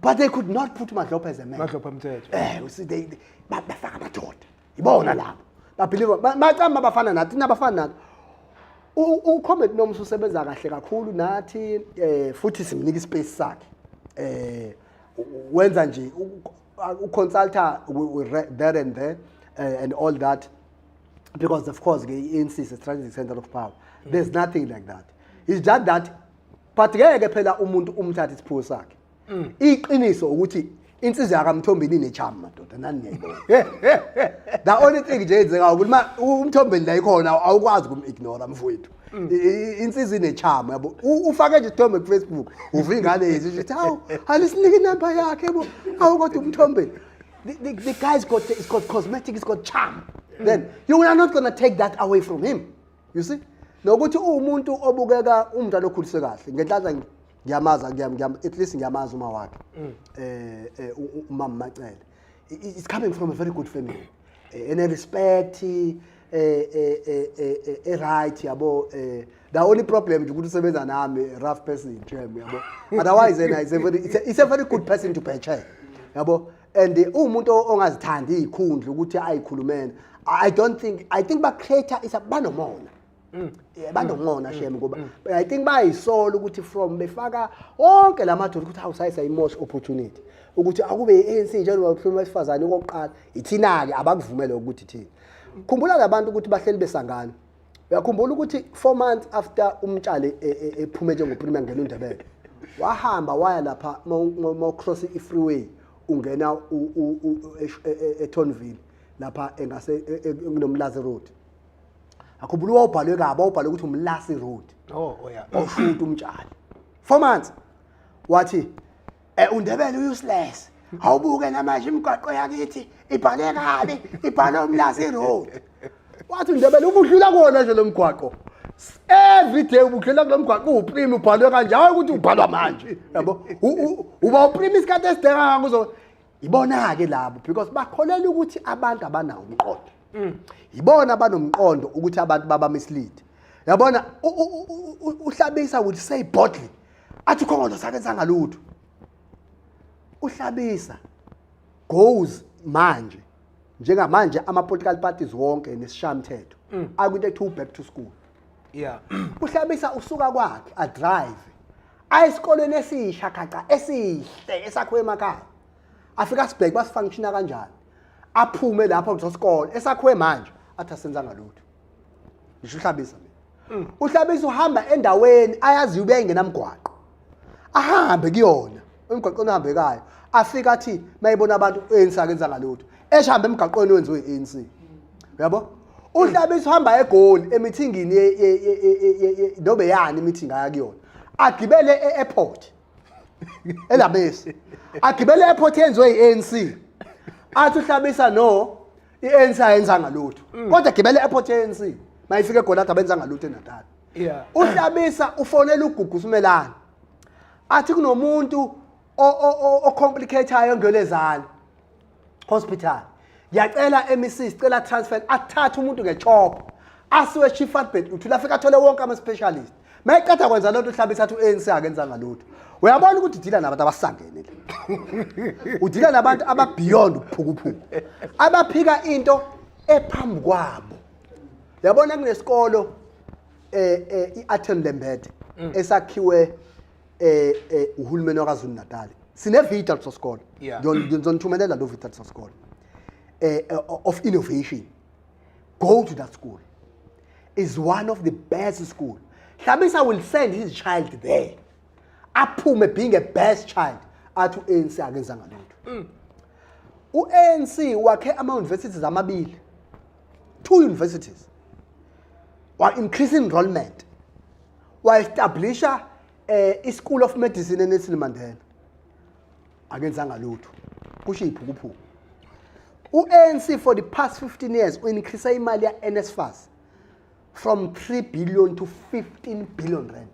but they could not put Madlopha as a man Madlopha mthetho you see they bafaka amadoda ibona lapho babelieve bacamba bafana nathi nabafana nathi uComrade Nomsa usebenza kahle kakhulu nathi futhi simnika ispace sakhe wenza nje uconsulta there and there and all that because of course the ANC is a strategic center of power there's nothing like that it's just that but ngeke phela umuntu umthatha isipho sakhe iqiniso ukuthi insizwa yakamthombeni inechama madoda nani ngiyayibona the only thing nje enzeka ukuthi umthombeni la ikhona awukwazi ukum-ignore mfowethu insizwa inechama yabo ufake nje isithombe ku Facebook uva ingane yethu nje hawu alisinike inamba yakhe yabo awukodwa umthombeni the guy's got it's got cosmetic it's got charm then you are not going to take that away from him you see nokuthi umuntu obukeka umntwana okhuliswe kahle ngenhlanhla ngiyamaza at least ngiyamaza uma wakhe umama Macele it's coming from a very good family and a respect right yabo the only problem nje ukuthi usebenza nami rough person jam yabo otherwise it's a very good person to picture yabo and umuntu ongazithandi izikhundla ukuthi ayikhulumene I think ba creator is abanomona bandongona shame ngoba I think bayisola ukuthi from befaka wonke lamadoda ukuthi awusayisa imosh opportunity ukuthi akube iANC njengoba uphuma wesifazane okokuqala ithina ke abakuvumele ukuthi thina khumbula labantu ukuthi bahleli besangana uyakhumbula ukuthi 4 months after umtshali ephume njengopremier ngena uNdebele wahamba waya lapha ma cross i-freeway ungena eTonville lapha engase kunomlazi road akhumbula wawubhalwe kabi wawubhalwe ukuthi umlasi road yeah oshuta umtshali 4 months wathi uNdebele useless awubuke namanje imigwaqo yakithi ibhale kabi ibhale umlasi road wathi uNdebele ubudlula kona nje lo mgwaqo every day ubudlula kulo mgwaqo uprimi ubhalwe kanje hayi ukuthi ubhalwa manje yabo uba uprimi isikhathi esideka kuzo ibona ke labo because bakholela ukuthi abantu abanawo umqondo ibona abanomqondo ukuthi abantu baba mislead yabona uhlabisa would say boldly athi khona sakenza ngalutho uhlabisa goes manje njengamanje ama political parties wonke nesishamthetho akwinto ethu back to school yeah uhlabisa usuka kwakhe a drive ayisikoleni esisha khaca esihle esakhiwe emakhaya afika sibheke basifunctiona kanjani aphume lapha kuzosikole esakhiwe manje athi asenza ngalutho ngisho uhlabisa mina uhlabisa uhamba endaweni ayazi ube engenamgwaqo ahambe kuyona emgwaqweni ohambekayo afika athi mayibona abantu ANC akenza ngalutho eshambe emgaqweni wenziwe ANC uyabo uhlabisa uhamba eGoli emithingini dobe yani imeeting ayakuyona agibele eairport elabesi agibele eairport yenziwe iANC athi uhlabisa no iANC ayenza ngalutho kodwa agibele eairport yeANC mayifike eGoli athi abenza ngalutho eNatal yeah uhlabisa ufonela uGugu Simelane athi kunomuntu ocomplicateayo ngelezana hospital ngiyacela MEC sicela transfer athatha umuntu ngechopho asiwe chief adbet uthula afika athole wonke ama specialist mayiqeda kwenza lonto uhlabisa athi uANC akenza ngalutho uyabona ukuthi udila nabantu abasangene la udila nabantu aba beyond ukuphukuphuku abaphika into ephambi kwabo yabona kunesikolo iAtem Lembede esakhiwe uhulumeni wakaZulu Natal sine vital sosikole ngizonithumelela lo vital sosikole of innovation go to that school is one of the best school Hlabisa will send his child there aphume being a best child athi uANC akenza ngalutho uANC wakhe ama universities amabili 2 universities wa increase enrollment wa establisha i-School of Medicine eNelson Mandela akenza ngalutho kusho iphukuphuku uANC for the past 15 years increase imali ya NSFAS from 3 billion to 15 billion rand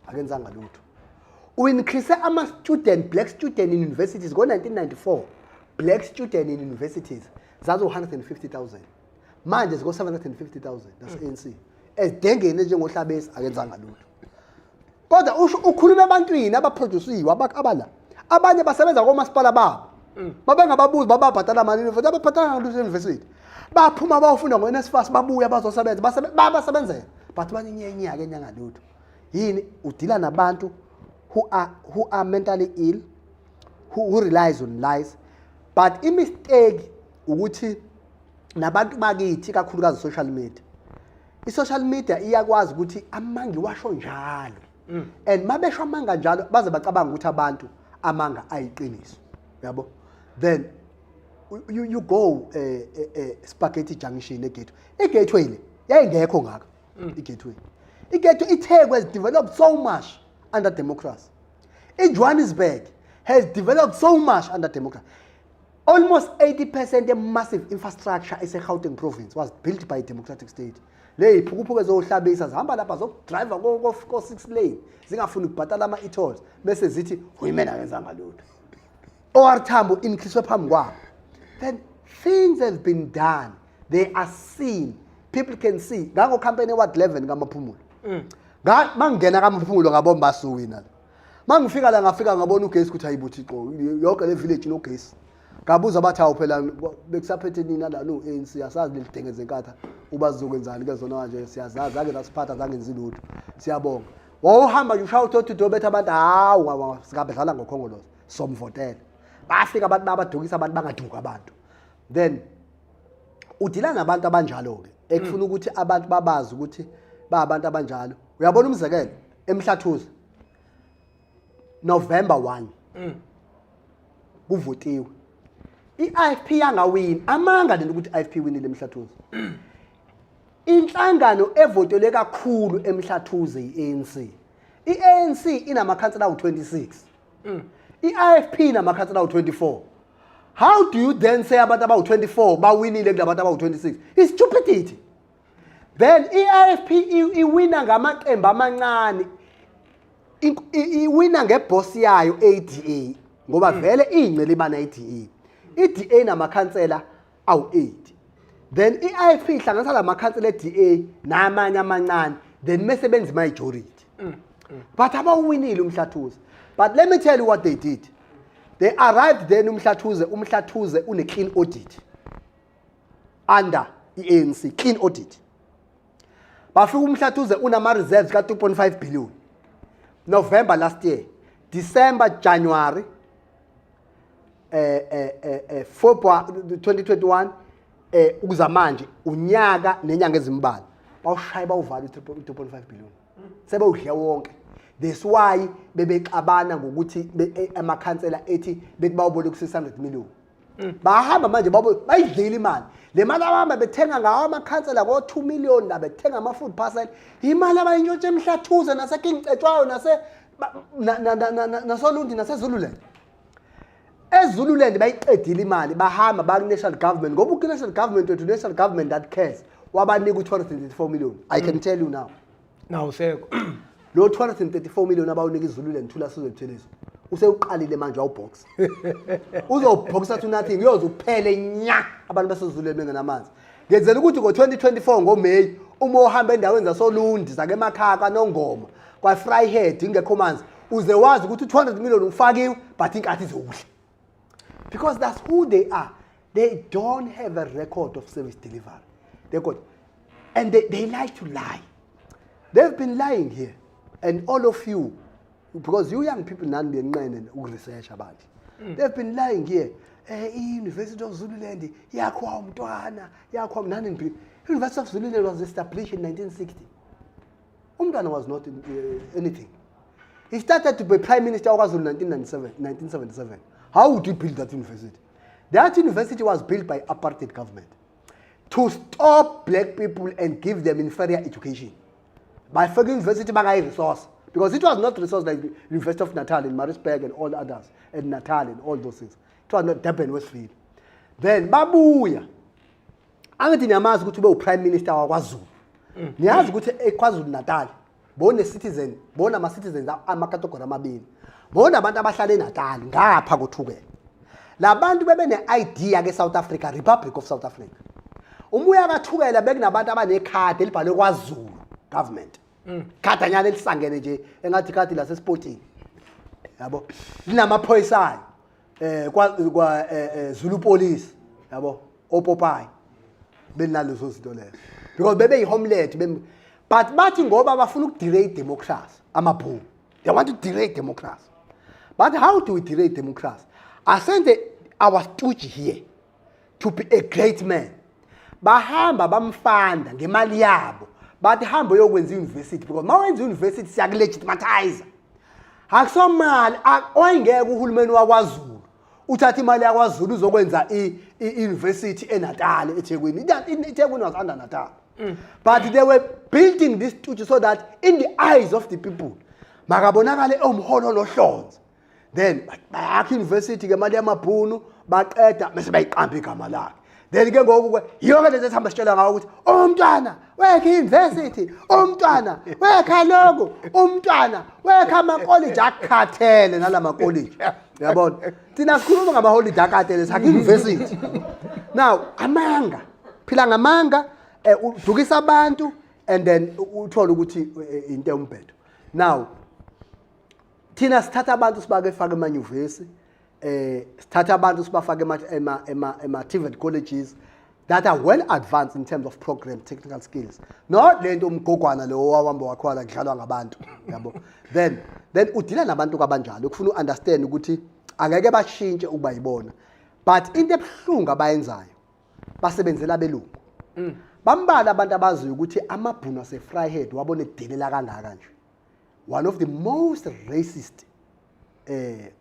akenza ngalutho increase ama student black student in universities go 1994 black student in universities zazo 150,000 manje ziko 750,000 that's ANC esidengene njengohlabesa akenza ngalutho kodwa ukhuluma ebantwini abaproduciwe abala abanye basebenza komasipala babo mabengababuzi bababhatala mali university ababhatala ngalutho university baphuma bayofunda ngoNSFAS babuya bazosebenza basebenzela but banyenyanya ke ngalutho yini udila nabantu who are mentally ill who relies on lies but imistake ukuthi nabantu bakithi kakhulukazi social media i-social media iyakwazi ukuthi amangi washo njalo and mabesho amanga njalo baze bacabanga ukuthi abantu amanga ayiqiniso yabo then you go Spaghetti Junction egateway le yayingekho ngaka igateway iTheku has developed so much under democracy Johannesburg has developed so much under democracy almost 80% of massive infrastructure in Gauteng province was built by a democratic state le iphukuphuke zohlabisa zihamba lapha zokudrive ko 6 lane zingafuni ukubhatala ama e-tolls bese zithi women ayenza ngalutho owarthambo increase phambi kwabo then things have been done they are seen people can see ngako campaign what 11 ngamaphumulo mangena kamaphumulo ngabomba basuwina mangifika la ngafika ngabona ugesi ukuthi hayibuthi qo yonke le village inogesi ngabuza bathi awu phela bekusaphethe nina la no ANC asazi lelidengeze enkatha ubazokwenzani ke zona manje siyazazi ake lasiphatha zangenzi lutho siyabonga wawuhamba nje ushaya uthi betha abantu hawu sikabedlala ngokhongolozo somvotela bafika abantu babadukisa abantu bangaduka abantu then udila nabantu abanjalo ke ekufuna ukuthi abantu babazi ukuthi abantu abanjalo uyabona umzekelo emhlathuze November 1 kuvotiwe iIFP yangawini amanga lento ukuthi iIFP winile emhlathuze inhlangano evotele kakhulu emhlathuze iANC iANC inamakhansela awu26 iIFP inamakhansela awu24 how do you then say abantu abawu24 bawinile kulabantu abawu26 it's stupidity then iIFP iwina ngamaqembu amancane iwina ngeboss yayo ADA ngoba vele ingcele ibana iDA iDA namakhansela awu8 then iIFP ihlanganisa lamakhansela eDA namanye amancane then mesebenza majority but abawinile umhlathuze but let me tell you what they did they arrived then umhlathuze une clean audit under iANC clean audit bafika umhlathuze unama reserves ka 2.5 billion November last year December January February 2021 ukuza manje unyaka nenyanga ezimbalwa bawushaya bawuvala 2.5 billion sebewudle wonke that's why bebexabana ngokuthi amakhansela ethi bekubawubole ku 600 million bahamba manje bayidlile imali le mali abahamba bethenga ngawo amakhansela ko 2 million la bethenga ama food parcel imali abayintshontshe emhlathuze nasekingcetshwayo nasolundi nasezululand eZululand bayiqedile imali bahamba ba national government ngoba u national government to national government that cares wabanika u234 million I can tell you now seko lo 234 million abawunika iZululand thula sizothelisa usewuqalile manje awubox uzoboxa to nothing uyoze uphele nya abantu baseZululand bengenamanzi ngenzela ukuthi ngo2024 ngoMay uma uhamba endaweni zasolundi zake emakhaka nongoma kwa Fryhead ingekho manzi uze wazi ukuthi 200 million ufakiwe but inkathi izokudla because that's who they are they don't have a record of service delivery they got and they like to lie they've been lying here and all of you because you young people nani benqene ukuresearch abantu they've been lying here University of Zululand yakwa umntwana yakwa nani University of Zululand was established in 1960 umntwana was not anything he started to be prime minister of Zulu 1977 how would you build that university that university was built by apartheid government to stop black people and give them inferior education by fucking university bangay resource because it was not resource like the University of Natal in Maritzburg and all others and Natal and all those things it was not Durban Westfield then babuya angithi niyamazi ukuthi ube prime minister wakwaZulu niyazi ukuthi eKwaZulu Natal bona citizen bona ama citizens amakategori amabili bona abantu abahlala eNatal ngapha kothukela labantu bebe ne-ID yake South Africa Republic of South Africa umuya kathukela bekunabantu abanekhadi elibhalwe kwaZulu government khadanyana elisangene nje engathi khadi la sesporting yabo linamaphoyisa kwa Zulu police yabo opopai benalezo zinto lezo because bebe yihomeland but bathi ngoba bafuna ukudelay democracy amabhulu they want to delay democracy but how do we delay democracy I sent our stooge here to be a great man bahamba bamfanda ngemali yabo bathi hamba uyokwenza university because mawenza university siyakulegitimatize akusomali oyingeke uhulumeni wakwaZulu uthatha imali yakwaZulu uzokwenza i-university eNatal eThekwini iThekwini was under Natal but they were building this stooge so that in the eyes of the people makabonakale umholo lohlonze then bayakha university ngemali yamabhunu baqeda bese bayiqamba igama lakhe then ke ngoku yonke lezi sihamba sitshela ngawo ukuthi umntwana wekha university umntwana wekha logo umntwana wekha ama college akhathele nalama college yabona thina sikhuluma ngama holiday akhathele sakhe university now amanga phila ngamanga udukisa abantu and then uthola ukuthi into umbhedo now thina sithatha abantu sibake faka emanyuvesi sithatha abantu sibafake ema TVET colleges that are well advanced in terms of program technical skills not lento umgogwana lo wawamba wakhwala kudlalwa ngabantu yabo then udila nabantu kabanjalo ukufuna understand ukuthi angeke bashintshe ukuba yibona but into ebuhlungu abayenzayo basebenzela belungu bambala abantu abaziyo ukuthi amabhunu ase-Vryheid wabona edelela kangaka nje. One of the most racist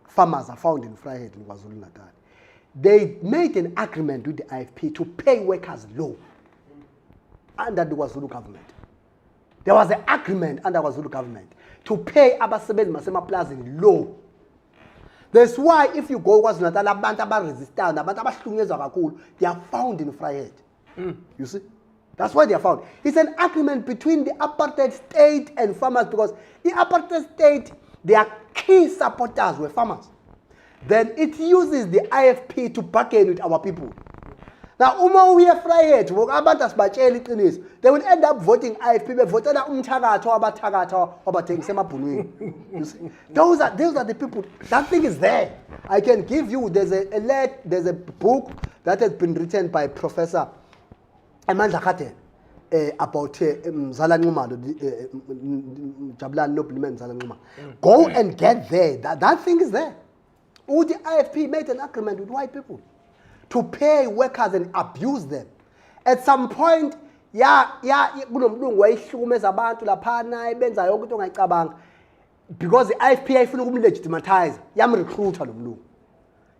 farmers are found in Vryheid in KwaZulu-Natal. They made an agreement with the IFP to pay workers low under the KwaZulu government. There was an agreement under KwaZulu government to pay abasebenzi basemaplazini low. That's why if you go KwaZulu-Natal, abantu abaresistana, abantu abahlukunyezwa kakhulu, they are found in Vryheid. You see? That's why they are found. It's an agreement between the apartheid state and farmers because the apartheid state, their key supporters were farmers. Then it uses the IFP to bargain with our people. Now, we are Vryheid, they will end up voting IFP, but voting you see? Those are the people. That thing is there. I can give you, there's a book that has been written by Professor Amandla Kate about Mzala Nxumalo, Jabulani Nobleman Mzala Nxumalo. Go and get there. That thing is there. The IFP made an agreement with white people to pay workers and abuse them. At some point, because the IFP ayifuna ukumlegitimize, yamrecruiter lo mlungu.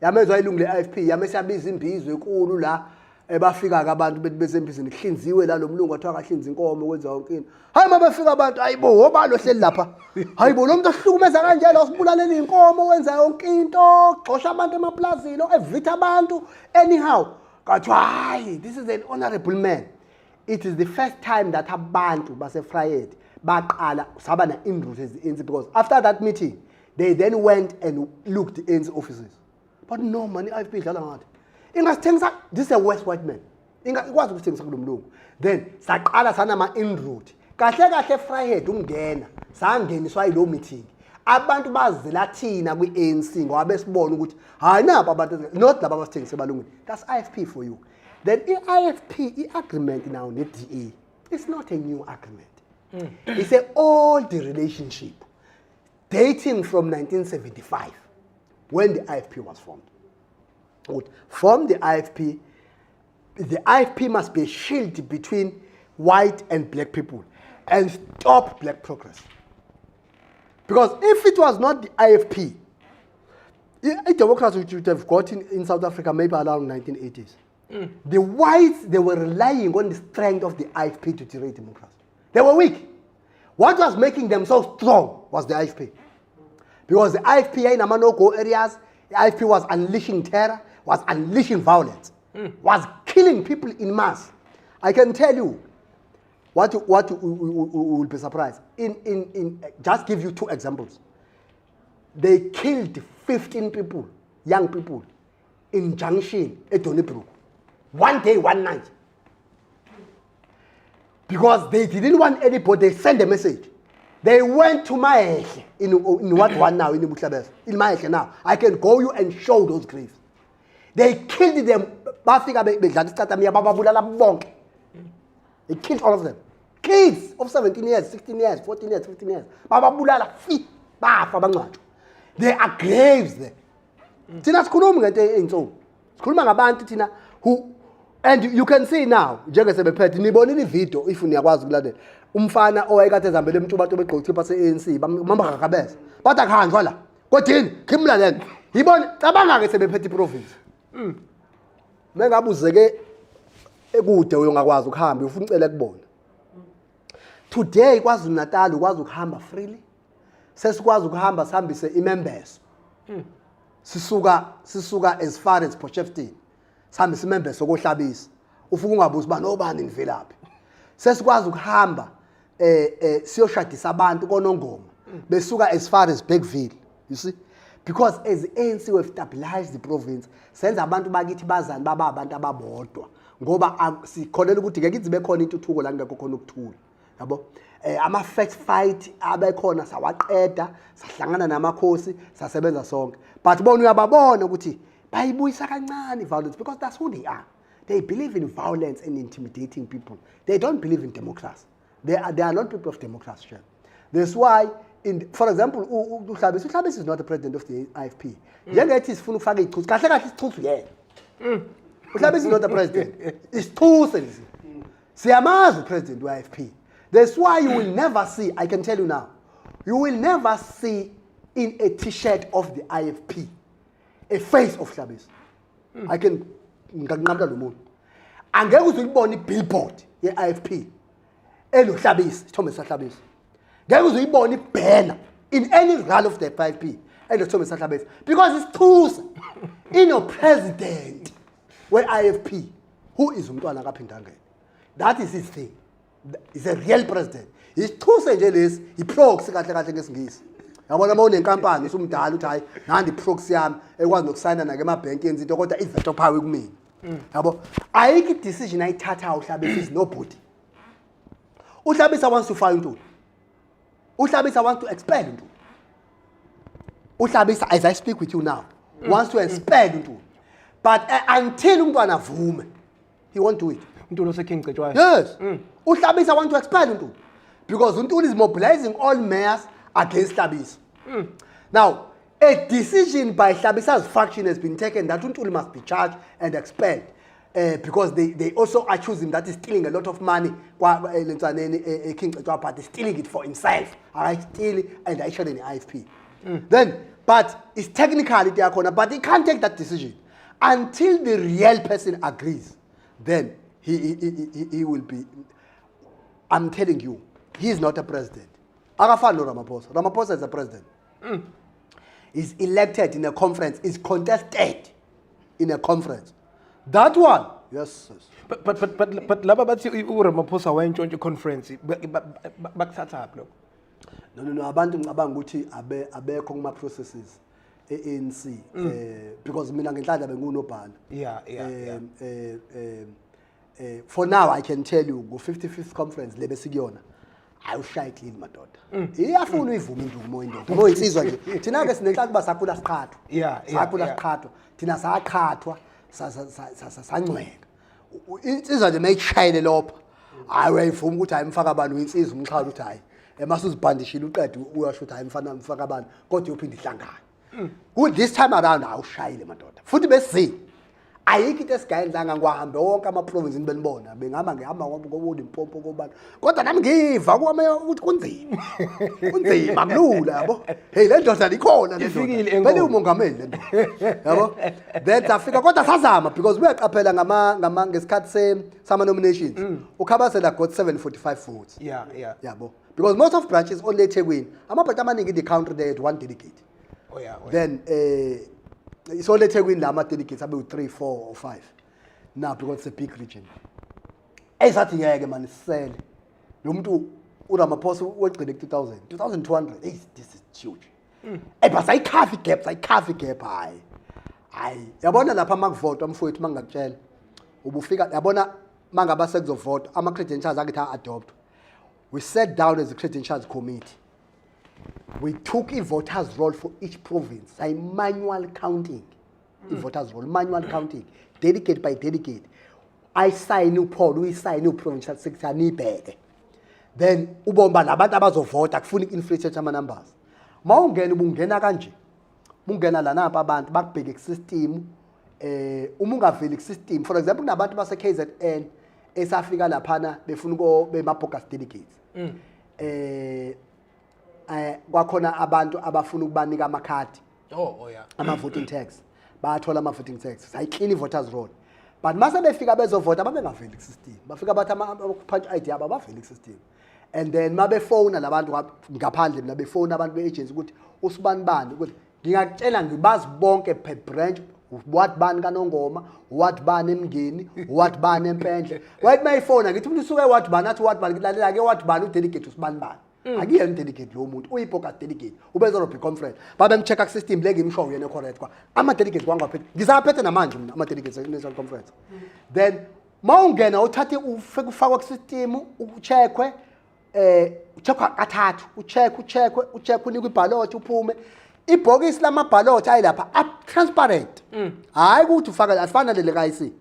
Yamezwa ilungu le-IFP, yamesabiza imbizwe enkulu la ebafika ke abantu besempizini kuhlinziwe la lo mlungu athiwa kahlinza inkomo kwenza yonke into. Hayi mabefika abantu hayibo wobalo hleli lapha. Hayibo lo muntu ohlukumeza kanjalo usibulalela inkomo wenza yonke into, xosha abantu emaplazini, evitha abantu anyhow. Kathiwa hayi, this is an honorable man. It is the first time that abantu base-Vryheid baqala saba na-inroute as-ANC because after that meeting they then went and looked at ANC offices. But no man, i-IFP idlala ngathi. Ingasithengisa, this is a West white man. Ikwazi ukuthengisa kulo mlungu. Then saqala sanama-inroute. Kahle kahle eVryheid ungena, sangeniswa yilo meeting. Abantu bazela thina kwi-ANC ngoba besibona ukuthi hayi napa abantu not laba abasithengisa ebalungwini. That's IFP for you. Then i-IFP agreement now ne-DA. It's not a new agreement. It's an old relationship dating from 1975 when the IFP was formed. From the IFP must be a shield between white and black people and stop black progress. Because if it was not the IFP, a democracy which would have got in South Africa maybe around 1980s, the whites, they were relying on the strength of the IFP to generate democracy. They were weak. What was making them so strong was the IFP. Because the IFP in Amanoko areas, the IFP was unleashing terror, was unleashing violence, was killing people in mass. I can tell you what you will be surprised. Just give you two examples. They killed 15 people, young people, in Junction at Donibrook. One day, one night. Because they didn't want anybody, they sent a message. They went to my in what one now, in my now. I can go you and show those graves. They killed them. They killed all of them. Kids of 17 years, 16 years, 14 years, 15 years. There are graves there. And you can see now, njengesebephethe nibonile video if niyakwazi ukulandela. Umfana owayekade ezambele emntubato begqokipa se-ANC bamba kakabeza. Bathi akuhanjwa la. Kodini khimla lento. Yibona cabanga ke sebephethe iprovince. Mengabuzeke ekude uyongakwazi ukuhamba ufuna ucela kubona. Today KwaZulu-Natal ukwazi ukuhamba freely. Sesikwazi ukuhamba sihambise imembeso. Sisuka as far as Potchefstroom. Sihambise imembeso kohlabisa. Ufuna ungabuza uba nobani nivelaphi. Sesikwazi ukuhamba siyoshadisa abantu konongoma. Besuka as far as Bergville. You see? Because as ANC we stabilized the province, senza abantu bakithi bazani baba abantu ababodwa. Ngoba sikholela ukuthi ngeke izibe khona intuthuko la ngekho khona ukuthula. Yabo? Ama fact fight abekhona sawaqeda, sahlangana namakhosi, sasebenza sonke. But bona uyababona ukuthi bayibuyisa kancane violence because that's who they are. They believe in violence and intimidating people. They don't believe in democracy. They are not people of democracy. That's why, for example, Uhlabis is not the president of the IFP. Uhlabis is not the president. It's two things. Siyamazi president we-IFP. That's why you will never see, I can tell you now, you will never see in a t-shirt of the IFP a face of Hlabisa. I can ngingamnqamla lo muntu. Angeke uze uyibone i-billboard ye-IFP enohlabisa, isithombe sahlabisa. Ngeke uze uyibone i-banner in any rally of the IFP enesithombe sahlabisa because it's Thusa ino president we-IFP who is umntwana kaPhindangene. That is his thing. He's a real president. He's Thusa nje lesi i-proxy kahle kahle ngesingisi. Yabona uma unenkampani usumdala uthi hayi nandi proxy yami ekwazi nokusayina na ke emabhenki yenza into kodwa iveto power kumina. Yabo ayikho decision ayithatha uHlabisa is nobody. uHlabisa wants to fire uNtuli. uHlabisa wants to expel uNtuli. uHlabisa as I speak with you now wants to expel uNtuli. But until umntwana avume he won't do it. Mtolo seking cetshwayo. Yes. uHlabisa wants to expel uNtuli because uNtuli is mobilizing all mayors against Hlabisa. Now, a decision by Hlabisa's faction has been taken that Untuli must be charged and expelled because they also accuse him that he's stealing a lot of money. King Party stealing it for himself. Stealing and actually in the IFP. Then, but it's technically but he can't take that decision until the real person agrees. Then he will be. I'm telling you, he's not a president. Akafano Ramaphosa. Ramaphosa is a president. Is elected in a conference, is contested in a conference. That one, yes. But laba bathi uRamaphosa wayentshontshe conference bakuthatha lo. No, abantu ngicabanga ukuthi abekho kuma processes ANC because mina ngenhlanja bengunobhala. Yeah. For now I can tell you go 55th conference lebe sikuyona. Ayushaya clean madoda. Iyafuna uyivume indumo indoda. Ngoba insizwa nje. Thina ke sinenhlaka kuba sakhula siqhathwa. Sakhula siqhathwa. Thina saqhathwa sancweka. Insizwa nje mayishayile lopha. Hayi uyayivuma ukuthi ayimfaka abantu insizwa umxhala uthi hayi. Emasuzibhandishile uqede uyasho ukuthi hayi mfana mfaka abantu kodwa uphinde ihlangana. Good this time around awushayile madoda. Futhi besi ayikho into esigayenzanga ngwahambe wonke ama-province benibona bengihamba ngihamba ngoba Limpopo kobani kodwa nami ngiva kwami ukuthi kunzima kulula yabo hey le ndoda likhona le ndoda bele umongameli le ndoda yabo then afika kodwa sazama because uyaqaphela ngesikhathi sama nominations uKhabasela got 745 votes yabo because most of branches only eThekwini amabhanti amaningi in the country they had one delegate then it's only taking Lama delegates about 3, 4, or 5. Now because it's a big region. Exactly, man, sell. No matter Ramaphosa what predict 2,200. This is huge. But I can't gap. Yabona lapha mangvote amfowethu mangakutshela. Ubufika yabona mangaba sekuzovote ama credentials akhe adopt. We sat down as a credentials committee. We took a voters roll for each province, a manual counting, a voters roll, manual counting, delegate by delegate. I sign new poll, we sign new provincial secretary, bad. Then, ubomba nabantu abazovota akufuni inflation ama numbers. Mawungena ubungena kanje. Mungena lana apha abantu bakubheke system ungaveli system. For example, kunabantu base KZN esafika laphana befuna bema bogus delegates. Kwakhona abantu abafuna ukubanika amakhadi ama voting tax bayathola ama voting tax sayiclean voters roll but mase befika bezovota babengaveli system bafika bathi ama-punch ID yabo abaveli system and then mabefona labantu ngaphandle mina befona abantu be-agency ukuthi usibani bani ukuthi ngingakutshela ngibazi bonke per branch what bani kaNongoma what bani eMngeni what bani eMpendle wathi mayifona ngithi umuntu usuke what bani athi what bani ngilalela ke what bani udelegate usibani bani akuyena delegate lo muntu uyipoka delegate ubeza robhe conference babemcheck system lenge imshow yena correct kwa ama delegate kwangaphethe ngisaphethe namanje mina ama delegates national conference then mawungena uthathe ufakwa ku system ucheckwe ucheckwa kathathu ucheck unikwe iballot uphume ibhokisi lamaballot ayilapha up transparent hayi ukuthi ufaka afana lele kayisi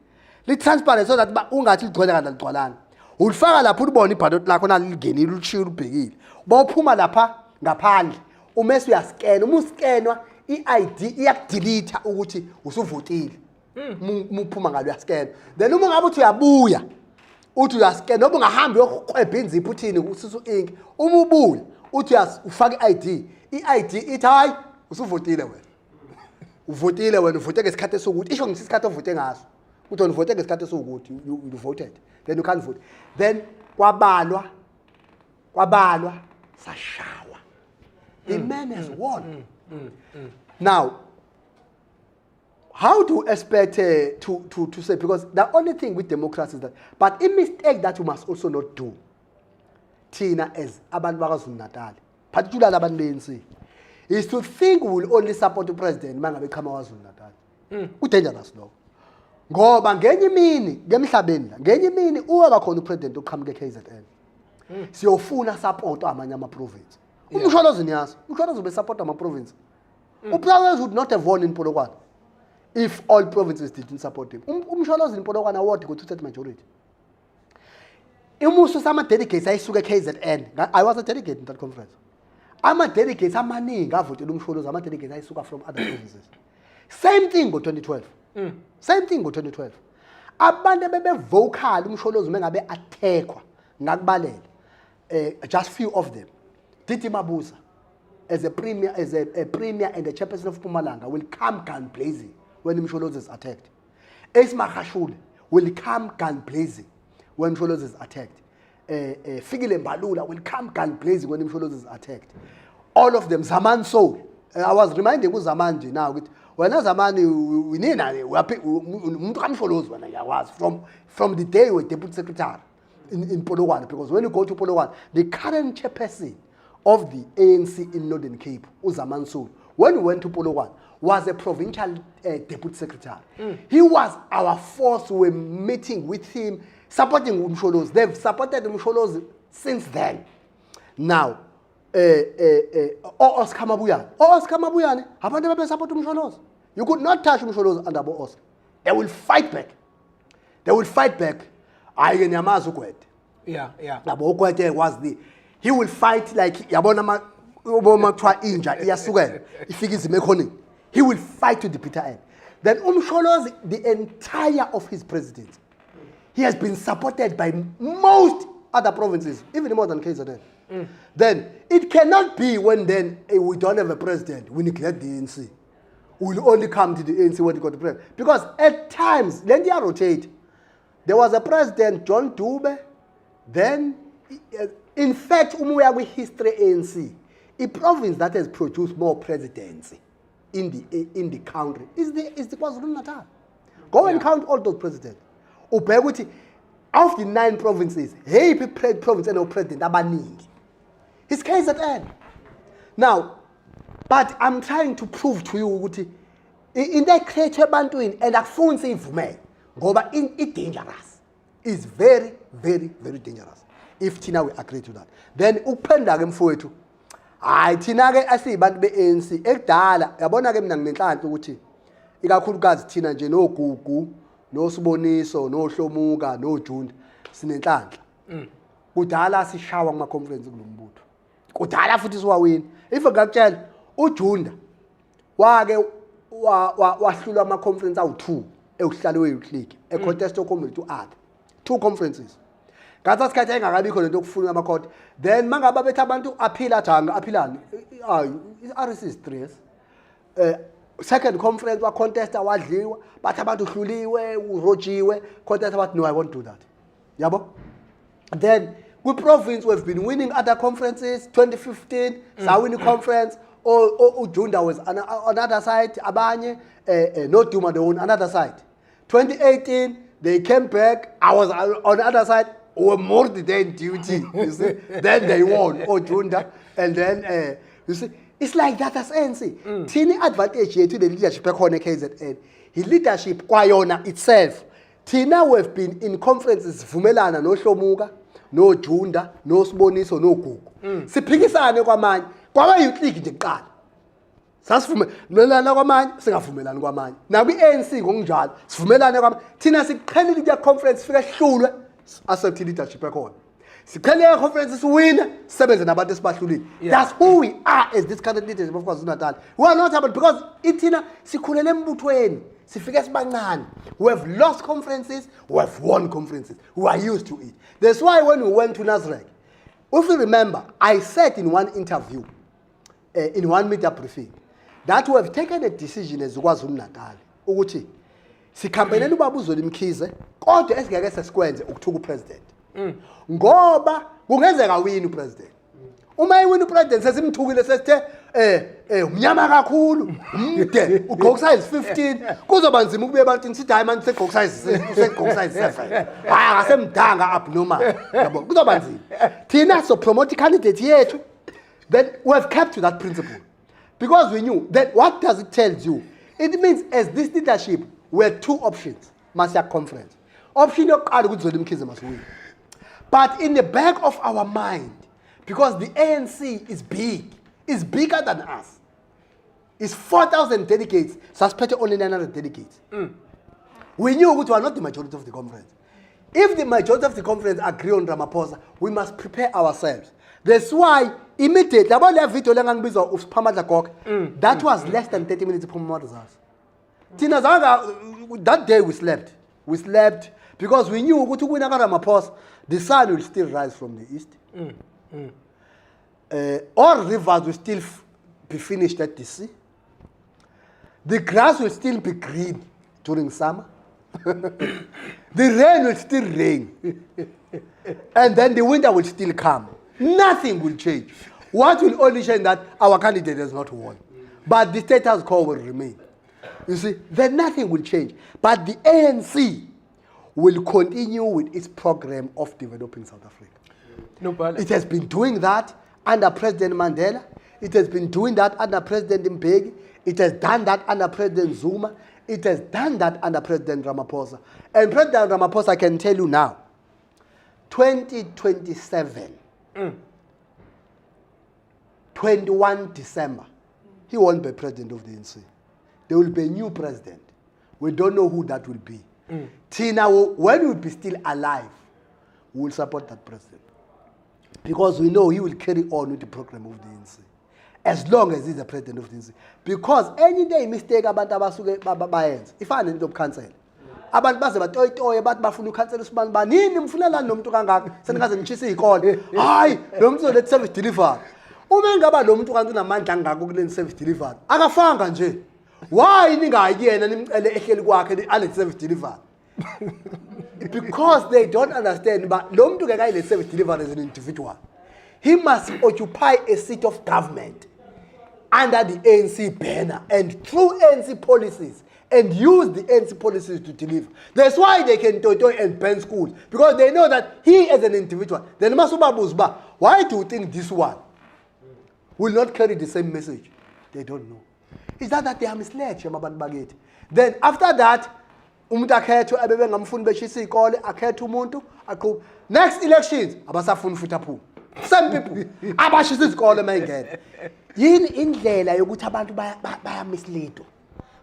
li transparent so that ungathi ligcwele kanti ligcwalana ulifaka lapho ubone iballot lakho naligenile ulishiya ubhekile bawuphuma lapha ngaphandle umese uyascan uma uscanwa iID iyakudelete ukuthi usuvotile uphuma ngalo uyascan then uma ngabe uthi uyabuya uthi uyaskena noma ungahambi yokuqwebha inzipho uthini ususu ink uma ubuya uthi ufaka i-ID i-ID ithi hayi usuvotile wena uvotile wena uvote ngesikhathi esukuthi isho ngisi isikhathi ovote ngaso uthi wena uvote ngesikhathi esukuthi you voted then you can't vote then kwabalwa sashawa the man has won now how do you expect to say, because the only thing with democracy is that, but a mistake that you must also not do, Tina, as abantu bakaZulu Natal, particularly abantu ANC, is to think we will only support the president manga become KwaZulu Natal. Dangerous no. Ngoba ngenye imini ngemhlabeni la ngenye imini uweka khona upresident oqhamuke KZN. Siyofuna support amanye ama province. Umsholozi niyazi, umsholozi ube support ama province. Uprowers would not have won in Polokwane if all provinces didn't support him. Umsholozi in Polokwane award go two-thirds majority. Umusu sama delegates ayisuka KZN. I was a delegate in that conference. Ama delegates amaningi avotela umsholozi ama delegates ayisuka from other provinces. Same thing go 2012. Same thing go 2012. Abantu bebe vocal umsholozi mengabe attackwa ngakubalele. Just few of them. Titi Mabuza as a premier and a chairperson of Mpumalanga will come gun blazing when Msholozi is attacked. Esma Khashule will come gun blazing when Msholozi is attacked. Fikile Mbalula will come gun blazing when Msholozi is attacked. All of them, Zaman Soul. I was reminding you Zaman now. When Zaman we need from the day we deputy secretary in Polokwane, because when you go to Polokwane, the current chairperson of the ANC in Northern Cape, Uzaman Soul, when we went to Polokwane, was a provincial deputy secretary. He was our force. We were meeting with him, supporting Msholozi. They've supported Msholozi since then. Now, Oscar Mabuyane, haven't ever supported Msholozi. You could not touch Msholozi under Oscar. They will fight back. They will fight back. Yeah. Was the he will fight like Yabona try injure he will fight to the bitter end. Then Msholozi, the entire of his presidency, he has been supported by most other provinces, even more than KZN. Then it cannot be when then we don't have a president, we neglect the ANC. We will only come to the ANC when we got the president. Because at times, then they rotate. There was a president, John Dube, then, in fact, with history ANC, a province that has produced more presidency in the country is the KwaZulu Natal. Go and count all those presidents. Of the 9 provinces, hey, province and president abaningi. It's KZN. Now, but I'm trying to prove to you in that creature bantuin and akufuni sivume ngoba it dangerous. It's very, very, very dangerous. If Tina we agree to that. Then upenda ke mfowethu. Hayi thina ke asibantu beANC ekudala yabona ke mina nginenhlanhla ukuthi ikakhulukazi thina nje noGugu noSiboniso noHlomuka noJunda sinenhlanhla. Kudala sishawa kuma conference kulombutho. Kudala futhi siwawina. If ngakutshela uJunda wake wahlula ama conference awu2 ekuhlalo weClick a contest okomile to add 2 conferences. Gaza sikhathi engakabikho lento okufuna amakhodi then mangabe bethu abantu aphila janga aphilani RC is 3 second conference wa contester wadliwa bathi abantu uhluliwe urojiwe contester bathi no I won't do that yabo. Then we province we've been winning other conferences 2015 sawini conference uJunda was on another side abanye no Duma they on another side 2018 they came back I was on the other side or more than duty you see then they won Junda and then you see it's like that as ANC tini advantage yethu the leadership ekhona KZN his leadership kwayona itself thina we've been in conferences vumelana noHlomuka noJunda noSiboniso noGugu siphikisane kwamanye kwaba youth nje kuqala sasivumelana kwamanye singavumelani kwamanye naku ANC ngokunjalo sivumelane kwamanye thina siqhelile ke conference fika sihlulwe accept leadership ekhona siqhelile conference siwina sisebenze nabantu esibahlulile. That's who we are as this current leadership of KwaZulu Natal. We are not able because ithina sikhulele embuthweni sifike sibancane. We have lost conferences, we have won conferences. We are used to it. That's why when we went to Nasrec, if you remember, I said in one interview, in one media briefing, that we have taken a decision as KwaZulu Natal ukuthi sikhampenela ubaba uZoli Mkhize kodwa esingeke sesikwenze ukuthuka upresident ngoba kungenzeka win upresident uma iwin upresident sesimthukile sesithe umnyama kakhulu umde ugqoka size 15 kuzoba nzima ukubuye ebantwini sithi hayi manje segqoka size 7 ngasemdanga abnormal yabo kuzoba nzima thina so promote candidate yethu. Then we have kept to that principle because we knew that what does it tell you? It means as this leadership, we had two options. Masia conference. Option must win. But in the back of our mind, because the ANC is big, is bigger than us. It's 4,000 delegates, suspected only 900 delegates. We knew we were not the majority of the conference. If the majority of the conference agree on Ramaphosa, we must prepare ourselves. That's why immediately about that video that was less than 30 minutes from that day we slept. We slept because we knew Ramaphosa, the sun will still rise from the east. All rivers will still be finished at the sea. The grass will still be green during summer. The rain will still rain. And then the winter will still come. Nothing will change. What will only change that our candidate has not won. But the status quo will remain. You see, then nothing will change. But the ANC will continue with its program of developing South Africa. No problem. It has been doing that under President Mandela. It has been doing that under President Bheki. It has done that under President Zuma. It has done that under President Ramaphosa. And President Ramaphosa, I can tell you now, 2027, 21 December, he won't be president of the ANC. There will be a new president. We don't know who that will be. Tina, when we will be still alive, we will support that president. Because we know he will carry on with the program of the ANC. As long as he's the president of the ANC. Because any day mistake abantu abasuke bayenza. Ifana into cancel. Abantu baze batoyitoye bathi bafuna ucancel usibani banini mfunela nomuntu kangaka senikaze nitshisa izikole. Hayi, lo muntu let service deliver. Uma ngaba lo muntu kanti unamandla angaka kule service deliver. Akafanga nje. Why ningayiyena nimcele ehleli kwakhe ale service deliver? Because they don't understand but lo muntu ke kayile service deliver as an individual. He must occupy a seat of government under the ANC banner and through ANC policies and use the ANC policies to deliver. That's why they can toy and ban schools because they know that he as an individual. Then Masubabuzba, why do you think this one will not carry the same message? They don't know. Is that they are misled? Then after that, next elections, some people abashisa izikole mayingena yini indlela yokuthi abantu baya mislead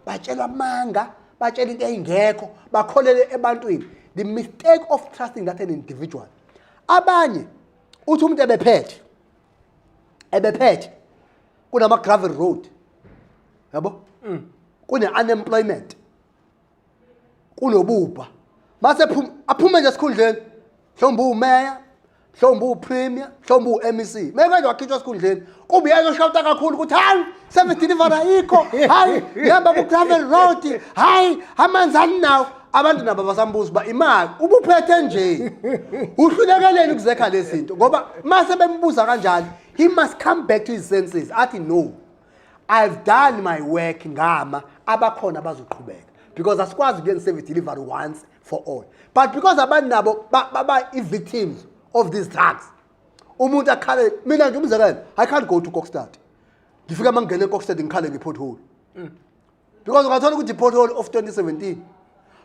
batshelwa amanga batshela into engekho bakholele ebantwini. The mistake of trusting that an individual abanye uthi umuntu ebephethe kunama gravel road yabo kune unemployment kunobubha mase aphuma nje esikhundleni mhlawumbe umeya mhlawumbe upremier mhlawumbe uMEC mekanje wakhitshwa esikhundleni kube yena oshouta kakhulu ukuthi hayi service delivery ayikho hayi ngihamba ku gravel road hayi amanzani nawo abantu nabo basambuza ba imali ubuphethe nje uhlulekeleni ukuzekha lezinto ngoba mase bembuza kanjalo he must come back to his senses athi no, I've done my work ngama abakhona bazoqhubeka because asikwazi ukuyenza service delivery once for all. But because abantu nabo baba victims of these drugs, umuntu akhale mina nje umzekelo I can't go to Kokstad. Ngifika mangene Kokstad ngikhale ngepothole. Because ungathola ukuthi pothole of 2017.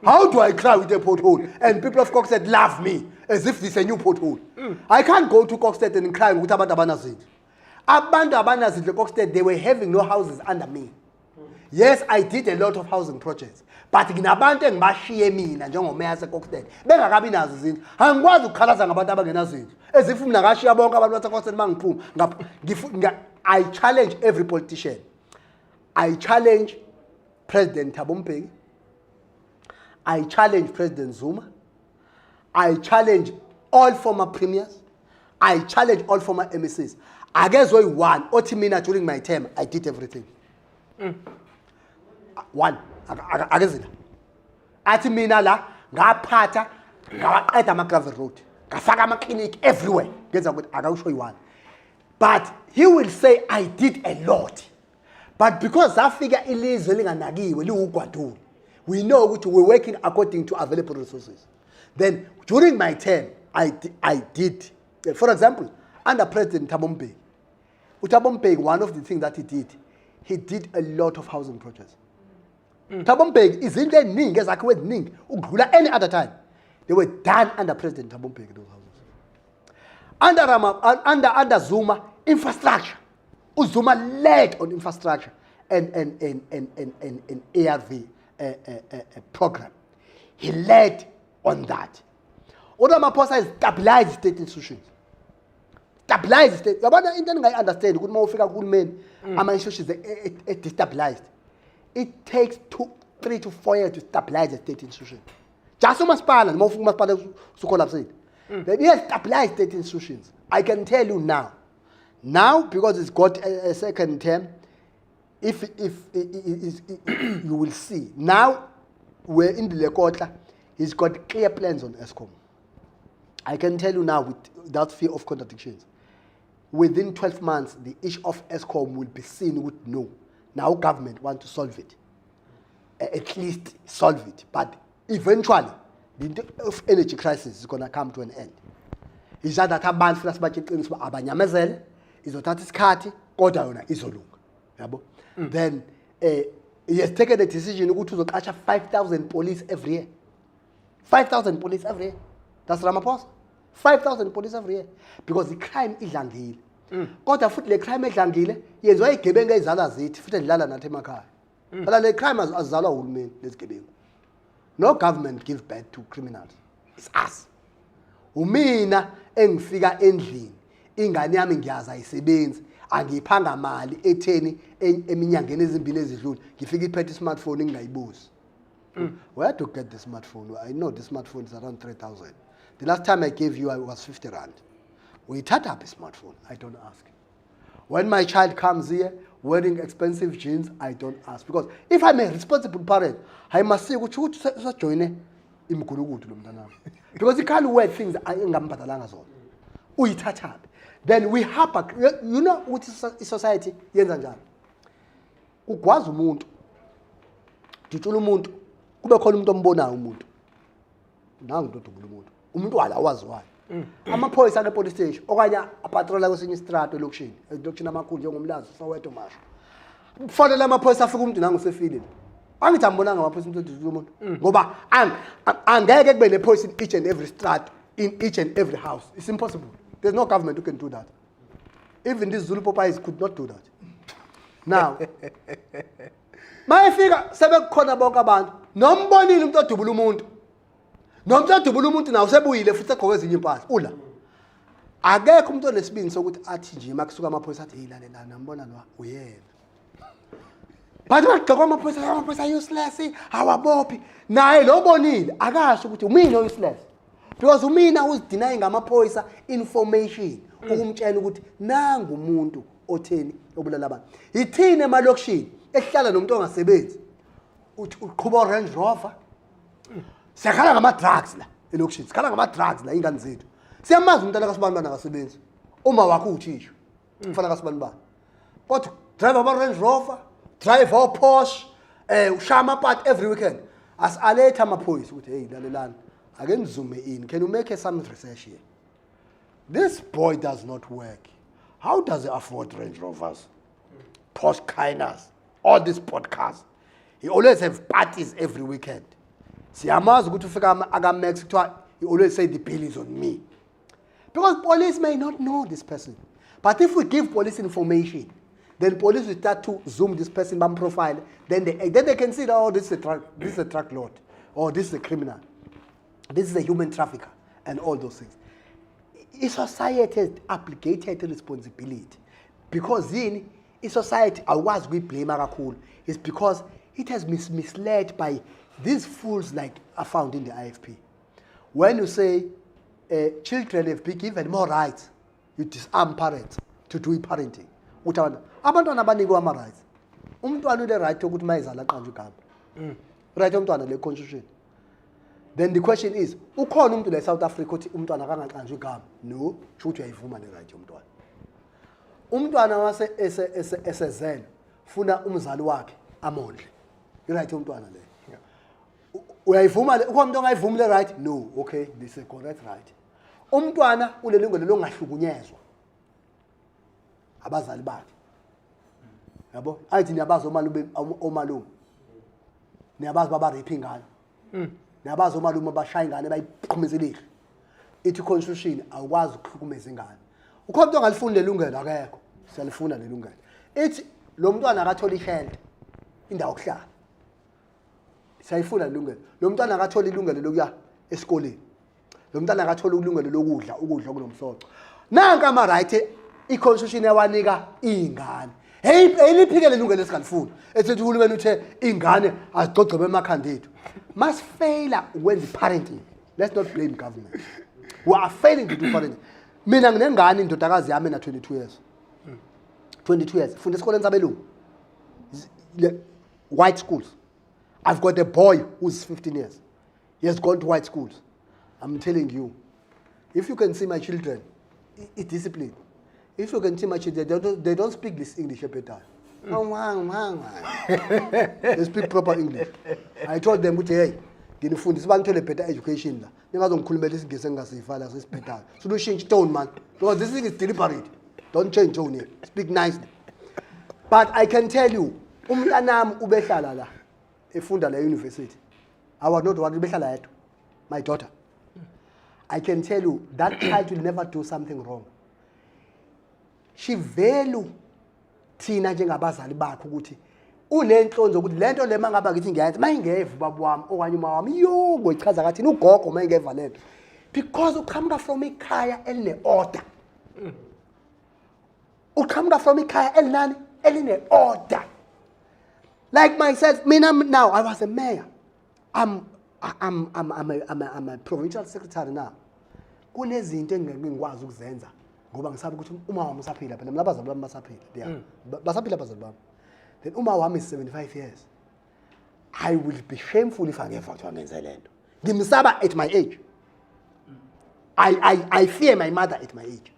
How do I cry with a pothole and people of Kokstad love me as if this is a new pothole? I can't go to Kokstad and cry ukuthi abantu abanazindlu. Abantu abanazindlu Kokstad, they were having no houses under me. Yes, I did a lot of housing projects. But nginabantu engibashiye mina njengomeya seKokstad bengakabi nazo izindlu. Angikwazi ukukhalaza ngabantu abangenazindlu. As if mina ngashiya bonke abantu baseKokstad mangiphuma. I challenge every politician. I challenge President Thabo Mbeki. I challenge President Zuma. I challenge all former premiers. I challenge all former MSCs. I guess one, Otimina during my term, I did everything. One, I guess it. Atimina la, ngapata, ngaqeda ama-gravel road. Ngafaka ama-clinic everywhere. I can show you one. But he will say, I did a lot. But because that figure is we know which we're working according to available resources. Then during my term, I did. For example, under President Thabo Mbeki, Thabo Mbeki, one of the things that he did a lot of housing projects. Thabo Mbeki is in the Ning, as I quit Ning, any other time. They were done under President Thabo Mbeki, those houses. Under Zuma, infrastructure. Zuma led on infrastructure and ARV program. He led on that. Ramaphosa is stabilized state institutions. Stabilized state. I understand. Good more figure good men. Institutions are destabilized. It takes 3 to 4 years to stabilize a state institution. Just so much power, more to collapse it. But yes, stabilized state institutions. I can tell you now. Now, because it's got a second term, if you will see. Now, we're in the Lekotla, he's got clear plans on ESCOM. I can tell you now, without fear of contradictions, within 12 months, the issue of ESCOM will be seen with no. Now, government want to solve it. At least solve it. But eventually, the energy crisis is going to come to an end. It's just that abantu funa sibatshiqinisa uba abanyamezele izothatha isikhathi kodwa yona izolunga yabo. Then he has taken a decision ukuthi uzoqasha 5,000 police every year. 5,000 police every year. That's Ramaphosa. 5,000 police every year because the crime idlangile. Kodwa futhi le crime edlangile yenziwa igebengu ezizala zithi futhi edlala nathi emakhaya. Phela le crime azizalwa uhulumeni lezigebengu. No government gives birth to criminals. It's us. Umina engifika endlini ingane yami ngiyaza ayisebenzi angiyiphanga mali etheni eminyangeni ezimbili ezidlule ngifika iphethe smartphone ngingayibuzi. Where to get the smartphone? I know the smartphone is around 3,000. The last time I gave you I was 50 rand. We touch up a smartphone. I don't ask. When my child comes here wearing expensive jeans, I don't ask because if I'm a responsible parent, I must say ukuthi join imgulukudu lo mntanami. Because you can't wear things engambhadalanga zona. Uyithatha up. Then we have you know what is society yenza njani? Ugwaza umuntu. Ditshula umuntu kube khona umuntu ombonayo umuntu. Nangu into odubula umuntu. Umuntu wala waziwayo. Amaphoyisa ke police station okanye apatrola kwesinye istrato elokishini. Elokishini amakhulu njengomlazi Soweto masho. Kufanele amaphoyisa afike umuntu nangu sefilini. Angithi ambonanga amaphoyisa umuntu odubula umuntu. Ngoba angeke kube nephoyisa in each and every strato, in each and every house. It's impossible. There's no government who can do that. Even these Zulu Popeyes could not do that. Now, mayefika sebekukhona bonke abantu nombonile umuntu odubula umuntu. Nomuntu odubula umuntu nawo sebuyile futhi egqoke ezinye impahla. Ula. Akekho umuntu onesibindi sokuthi athi nje makusuka amaphoyisa athi yilalela nambona lo uyena. Bathi bagqoka amaphoyisa useless, awabophi. Naye lo bonile akasho ukuthi umina useless. Because umina was denying amaphoyisa information ukumtshela ukuthi nangu umuntu otheni obulala abantu. Yithini emalokishini ehlala nomuntu ongasebenzi uqhuba Range Rover. Siyakhala ngama drugs la elokishini. Sikhala ngama drugs la ingane zethu. Siyamazi umuntu akaSibani akasebenzi. Uma wakho uthisho. Kufanele akaSibani. But drive a Range Rover, drive a Porsche, ushaya amapart every weekend. As aletha amaphoyisa ukuthi hey lalelana again zoom in. Can you make some research here? This boy does not work. How does he afford Range Rovers? Porsche Cayenners, all these podcasts. He always have parties every weekend. Siyamazi ukuthi ufika aga-Max kuthiwa he always say the bill is on me. Because police may not know this person. But if we give police information, then police will start to zoom this person by profile. Then they can see that, oh, this is a truck load, or this is a criminal. This is a human trafficker and all those things. Society has obligated responsibility because in society, I was we blame Arakul is because it has misled by these fools like are found in the IFP. When you say children have been given more rights, you disarm parents to do parenting. Abantwana abanikwa ama-rights. Umntwana une-right yokuthi mayizala aqanjwe igama. Right yomntwana le constitution. Then the question is, ukhona umuntu la South Africa uthi umntwana akangaqanjwa igama? No, sho ukuthi uyayivuma le-right yomntwana. Umntwana wase esezelo funa umzali wakhe amondle. I-right yomntwana le. Uyayivuma le, ukhona umuntu ongayivumi le-right? No, okay, this is a correct right. Umntwana unelungelo longahlukunyezwa abazali bakhe. Yabo? Ayithi niyabazi omalume. Niyabazi baba rape ingane. Niyabazi omalume abashaya ingane bayiqhumezelile. Ithi constitution awukwazi ukuhlukumeza ingane. Ukhona umuntu ongalifunda lelungelo akekho. Siyalifuna lelungelo. Ithi lo mntwana akathola ishelter indawo yokuhlala. Siyayifuna lelungelo. Lo mntwana akathola ilungelo lokuya esikoleni. Lo mntwana akathola ilungelo lokudla kunomsoco. Nanka ama-right i-constitution yawanika ingane. Hey eliphikele ilungelo esikalifuni. Ethi uhulumeni uthe ingane azigcogcobe emakhanda ethu. Must fail when the parenting. Let's not blame government. We are failing to do parenting. Mina nginengane indodakazi yami na 22 years. 22 years. Funda esikoleni sabelungu. White schools. I've got a boy who's 15 years. He has gone to white schools. I'm telling you, if you can see my children, it's discipline. If you can see my children, they don't speak this English every time. They speak proper English. I told them, hey, nginifundisa bangithole better education la. Ningazongikhulumela isingisi engasifala sesibhedala. So don't change tone, man. Because this thing is deliberate. Don't change tone here. Speak nicely. But I can tell you, umntanami ubehlala la efunda la university. I was not one ubehlala yedwa. My daughter. I can tell you that child will never do something wrong. She value thina njengabazali bakho ukuthi unenhlonzo ukuthi lento le mangaba ngithi ngiyayenza mayingeva baba wami okanye uma wami yongo ichaza kathi ugogo mayingeva lento because uqhamuka from ikhaya eline order. Uqhamuka from ikhaya elinani eline order. Like myself, now I was a mayor. I'm a provincial secretary now. Kunezinto engingikwazi ukuzenza ngoba ngisabe ukuthi uma wami usaphila phela mina abazali bami basaphila basaphila abazali bami. Then uma wami is 75 years. I will be shameful if I ngeva ukuthi wangenza lento. Ngimsaba at my age. I fear my mother at my age.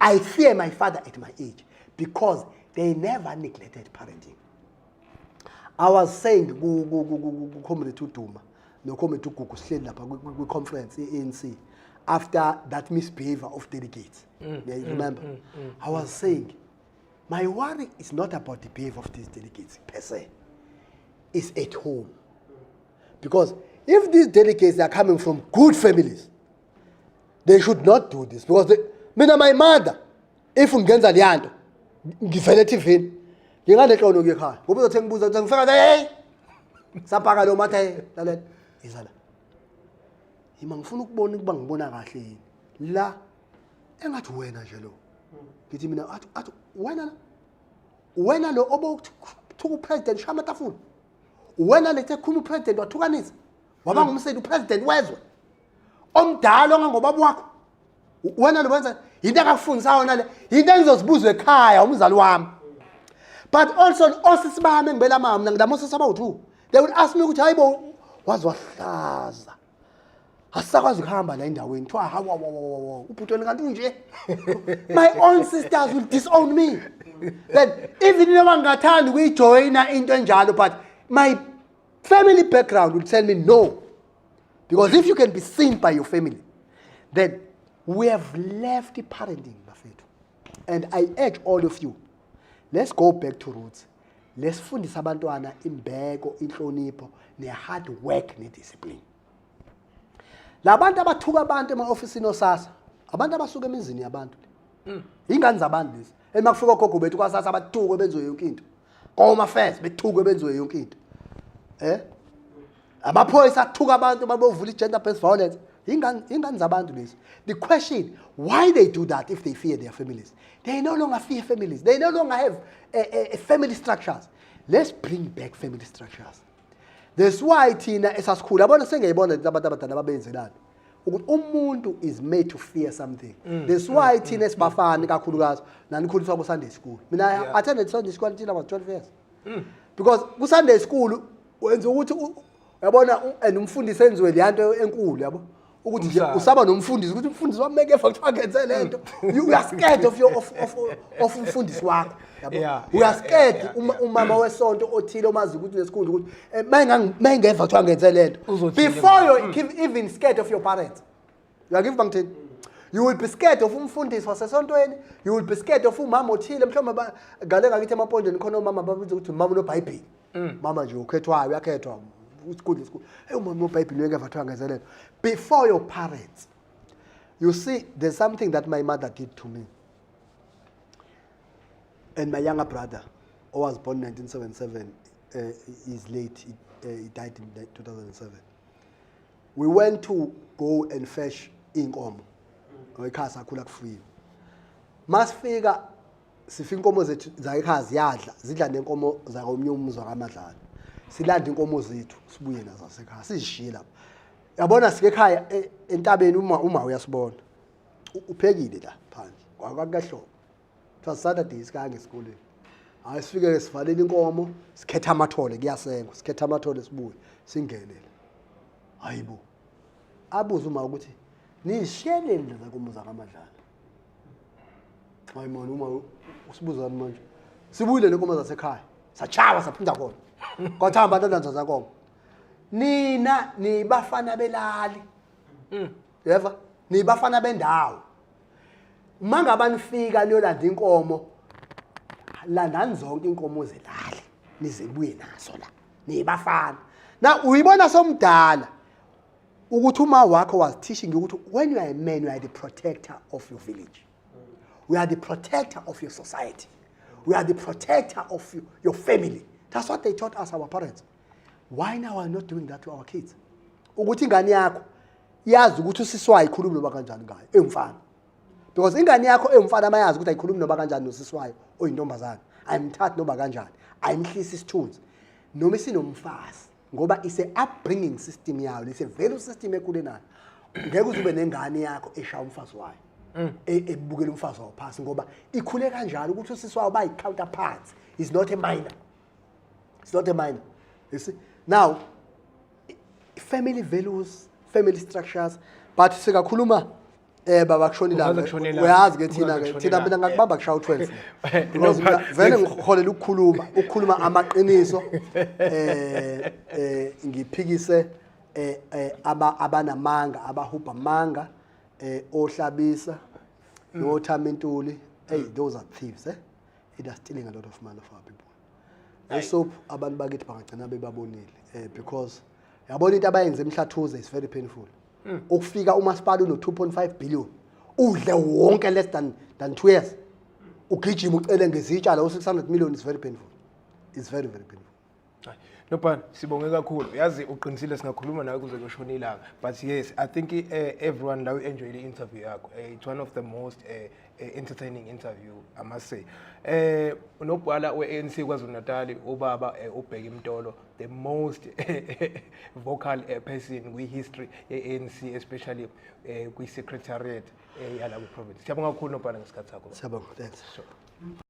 I fear my father at my age because they never neglected parenting. I was saying comrade uDuma no comrade uGugu sihleli lapha kwi conference ANC after that misbehavior of delegates. You remember? I was saying my worry is not about the behavior of these delegates per se. It's at home. Because if these delegates are coming from good families, they should not do this. Because my mother, if ungenza liyanto, ngivele TV, ngingalexono ngekhaya. Ngoba uzothenga ubuza ukuthi ngifika hey. Sapaka lo mathe lalela. Izala. Yima ngifuna ukubona ukuba ngibona kahle yini. La engathi wena nje lo. Ngithi mina athi wena lo obothuka upresident shama tafuna. Wena lethe khuma upresident wathukanisa. Waba ngumsedi upresident wezwe. Omdala ongangobaba wakho. Wena lo wenza into akakufundisayo nale. Into engizozibuzwa ekhaya umzali wami. But also osisibami engibela mama mina ngidamosisa abawu2. They would ask me ukuthi hayibo wazi wahlaza. Asakwazi ukuhamba la endaweni kuthiwa hawa ubhutweni kanti unje. My own sisters will disown me. Then even noma ngingathanda ukuyijoyina into enjalo but my family background will tell me no. Because if you can be seen by your family, then we have left the parenting bafethu. And I urge all of you, let's go back to roots. Let's fundisa abantwana imbeko, inhlonipho, ne-hard work, ne-discipline. Labantu abathuka abantu ema-ofisini osasa, abantu abasuka emizini yabantu. Ingane zabantu lezi. Emakufika ogogo bethu kwasasa abathuke benziwe yonke into. Home affairs bethuke benziwe yonke into. Amaphoyisa athuka abantu babovula i-gender based violence. Ingane zabantu lezi. The question, why they do that if they fear their families? They no longer fear families. They no longer have family structures. Let's bring back family structures. That's why thina esasikhula yabona sengiyibona abantu abadala babenzelana ukuthi umuntu is made to fear something. That's why thina esibafana kakhulukazi nanikhuliswa ku Sunday school. Mina I attended Sunday school until I was 12 years. Because ku Sunday school wenza ukuthi yabona and umfundisi enziwe leyanto enkulu yabo ukuthi usaba nomfundisi ukuthi umfundisi wami meke kuthiwa ngenze lento. You are scared of your of umfundisi wakho yabo. We are scared umama wesonto othile omazi ukuthi nesikhundla ukuthi mayengeva kuthiwa ngenze lento. Before you even scared of your parents. You are giving bangithini. You will be scared of umfundisi wasesontweni. You will be scared of umama othile mhlawumbe ngale ngakithi emapondweni khona umama babiza ukuthi umama noBhayibheli. Mama nje ukhethwayo uyakhethwa usikhundla isikhulu. Hey umama noBhayibheli uyengeva kuthiwa ngenze lento. Before your parents. You see, there's something that my mother did to me. And my younger brother, who was born in 1977, is late. He died in 2007. We went to go and fetch inkomo. Ekhaya sakhula kufuyiwe. Masifika sifika inkomo zethu zayikhaya ziyadla, zidla nenkomo zakomnye umuzwa kaMadlala. Silanda inkomo zethu sibuye nazo sekhaya sizishiye lapha. Yabona sike ekhaya entabeni uma uyasibona. Uphekile la phandle. Kwakahlobo. It was Saturday sikange esikoleni. Hayi sifike sivalele inkomo, sikhetha amathole kuyasengwa, sikhetha amathole sibuye, singenele. Hayibo. Abuza uma ukuthi nishiyeleni la nkomo zakaMadlala. Hayi man uma usibuzani manje. Sibuyile nenkomo zasekhaya. Sachawa saphinda khona. Kwathamba ntandanza zakonke. Nina nibafana belali. Yeva? Nibafana bendawo. Manga nifika niyolanda inkomo landani zonke inkomo zelali nizebuye nazo la nibafana. Now uyibona somdala ukuthi uma wakho was teaching ukuthi when you are a man you are the protector of your village. We are the protector of your society. We are the protector of your family. That's what they taught us, our parents. Why now are we not doing that to our kids? Ukuthi ingane yakho yazi ukuthi usiswayo ikhuluma noba kanjani ngayo emfana. Because ingane yakho emfana mayazi ukuthi ayikhulumi noba kanjani nosiswayo oyintombazana. Ayimthathi noba kanjani. Ayimhlisi isithunzi. Noma isinomfazi ngoba ise upbringing system yayo, ise value system ekhule nayo. Ngeke uzube nengane yakho eshaya umfazi wayo. Ebukela umfazi wayo phansi ngoba ikhule kanjalo ukuthi usiswayo bayi counterparts. Is not a minor. It's not a minor. You see? Now, family values, family structures, but sikakhuluma baba kushonila uyazi ke thina mina ngakubamba kushaya u12 because vele ngiholela ukukhuluma amaqiniso ngiphikise abanamanga abahubha amanga ohlabisa noThamintuli. Hey, those are thieves, it is stealing a lot of money of our people. So abantu bakithi bangagcina bebabonile because yabona into abayenze emhlathuze is very painful. Ukufika umasipala uno 2.5 billion udle wonke less than 2 years ugijima ucele ngezitshalo 600 million is very painful. It's very painful. No pan sibonge kakhulu yazi uqinisile singakhuluma nawe kuze kushona ilanga but yes I think everyone now enjoyed the interview yakho. It's one of the most entertaining interview I must say. Unobhala weANC KwaZulu-Natal ubaba uBheki Mtolo, the most vocal person with history ANC, especially kwi secretariat yala province. Siyabonga kakhulu nobhala ngesikhathi sakho. Siyabonga, thanks. Sure.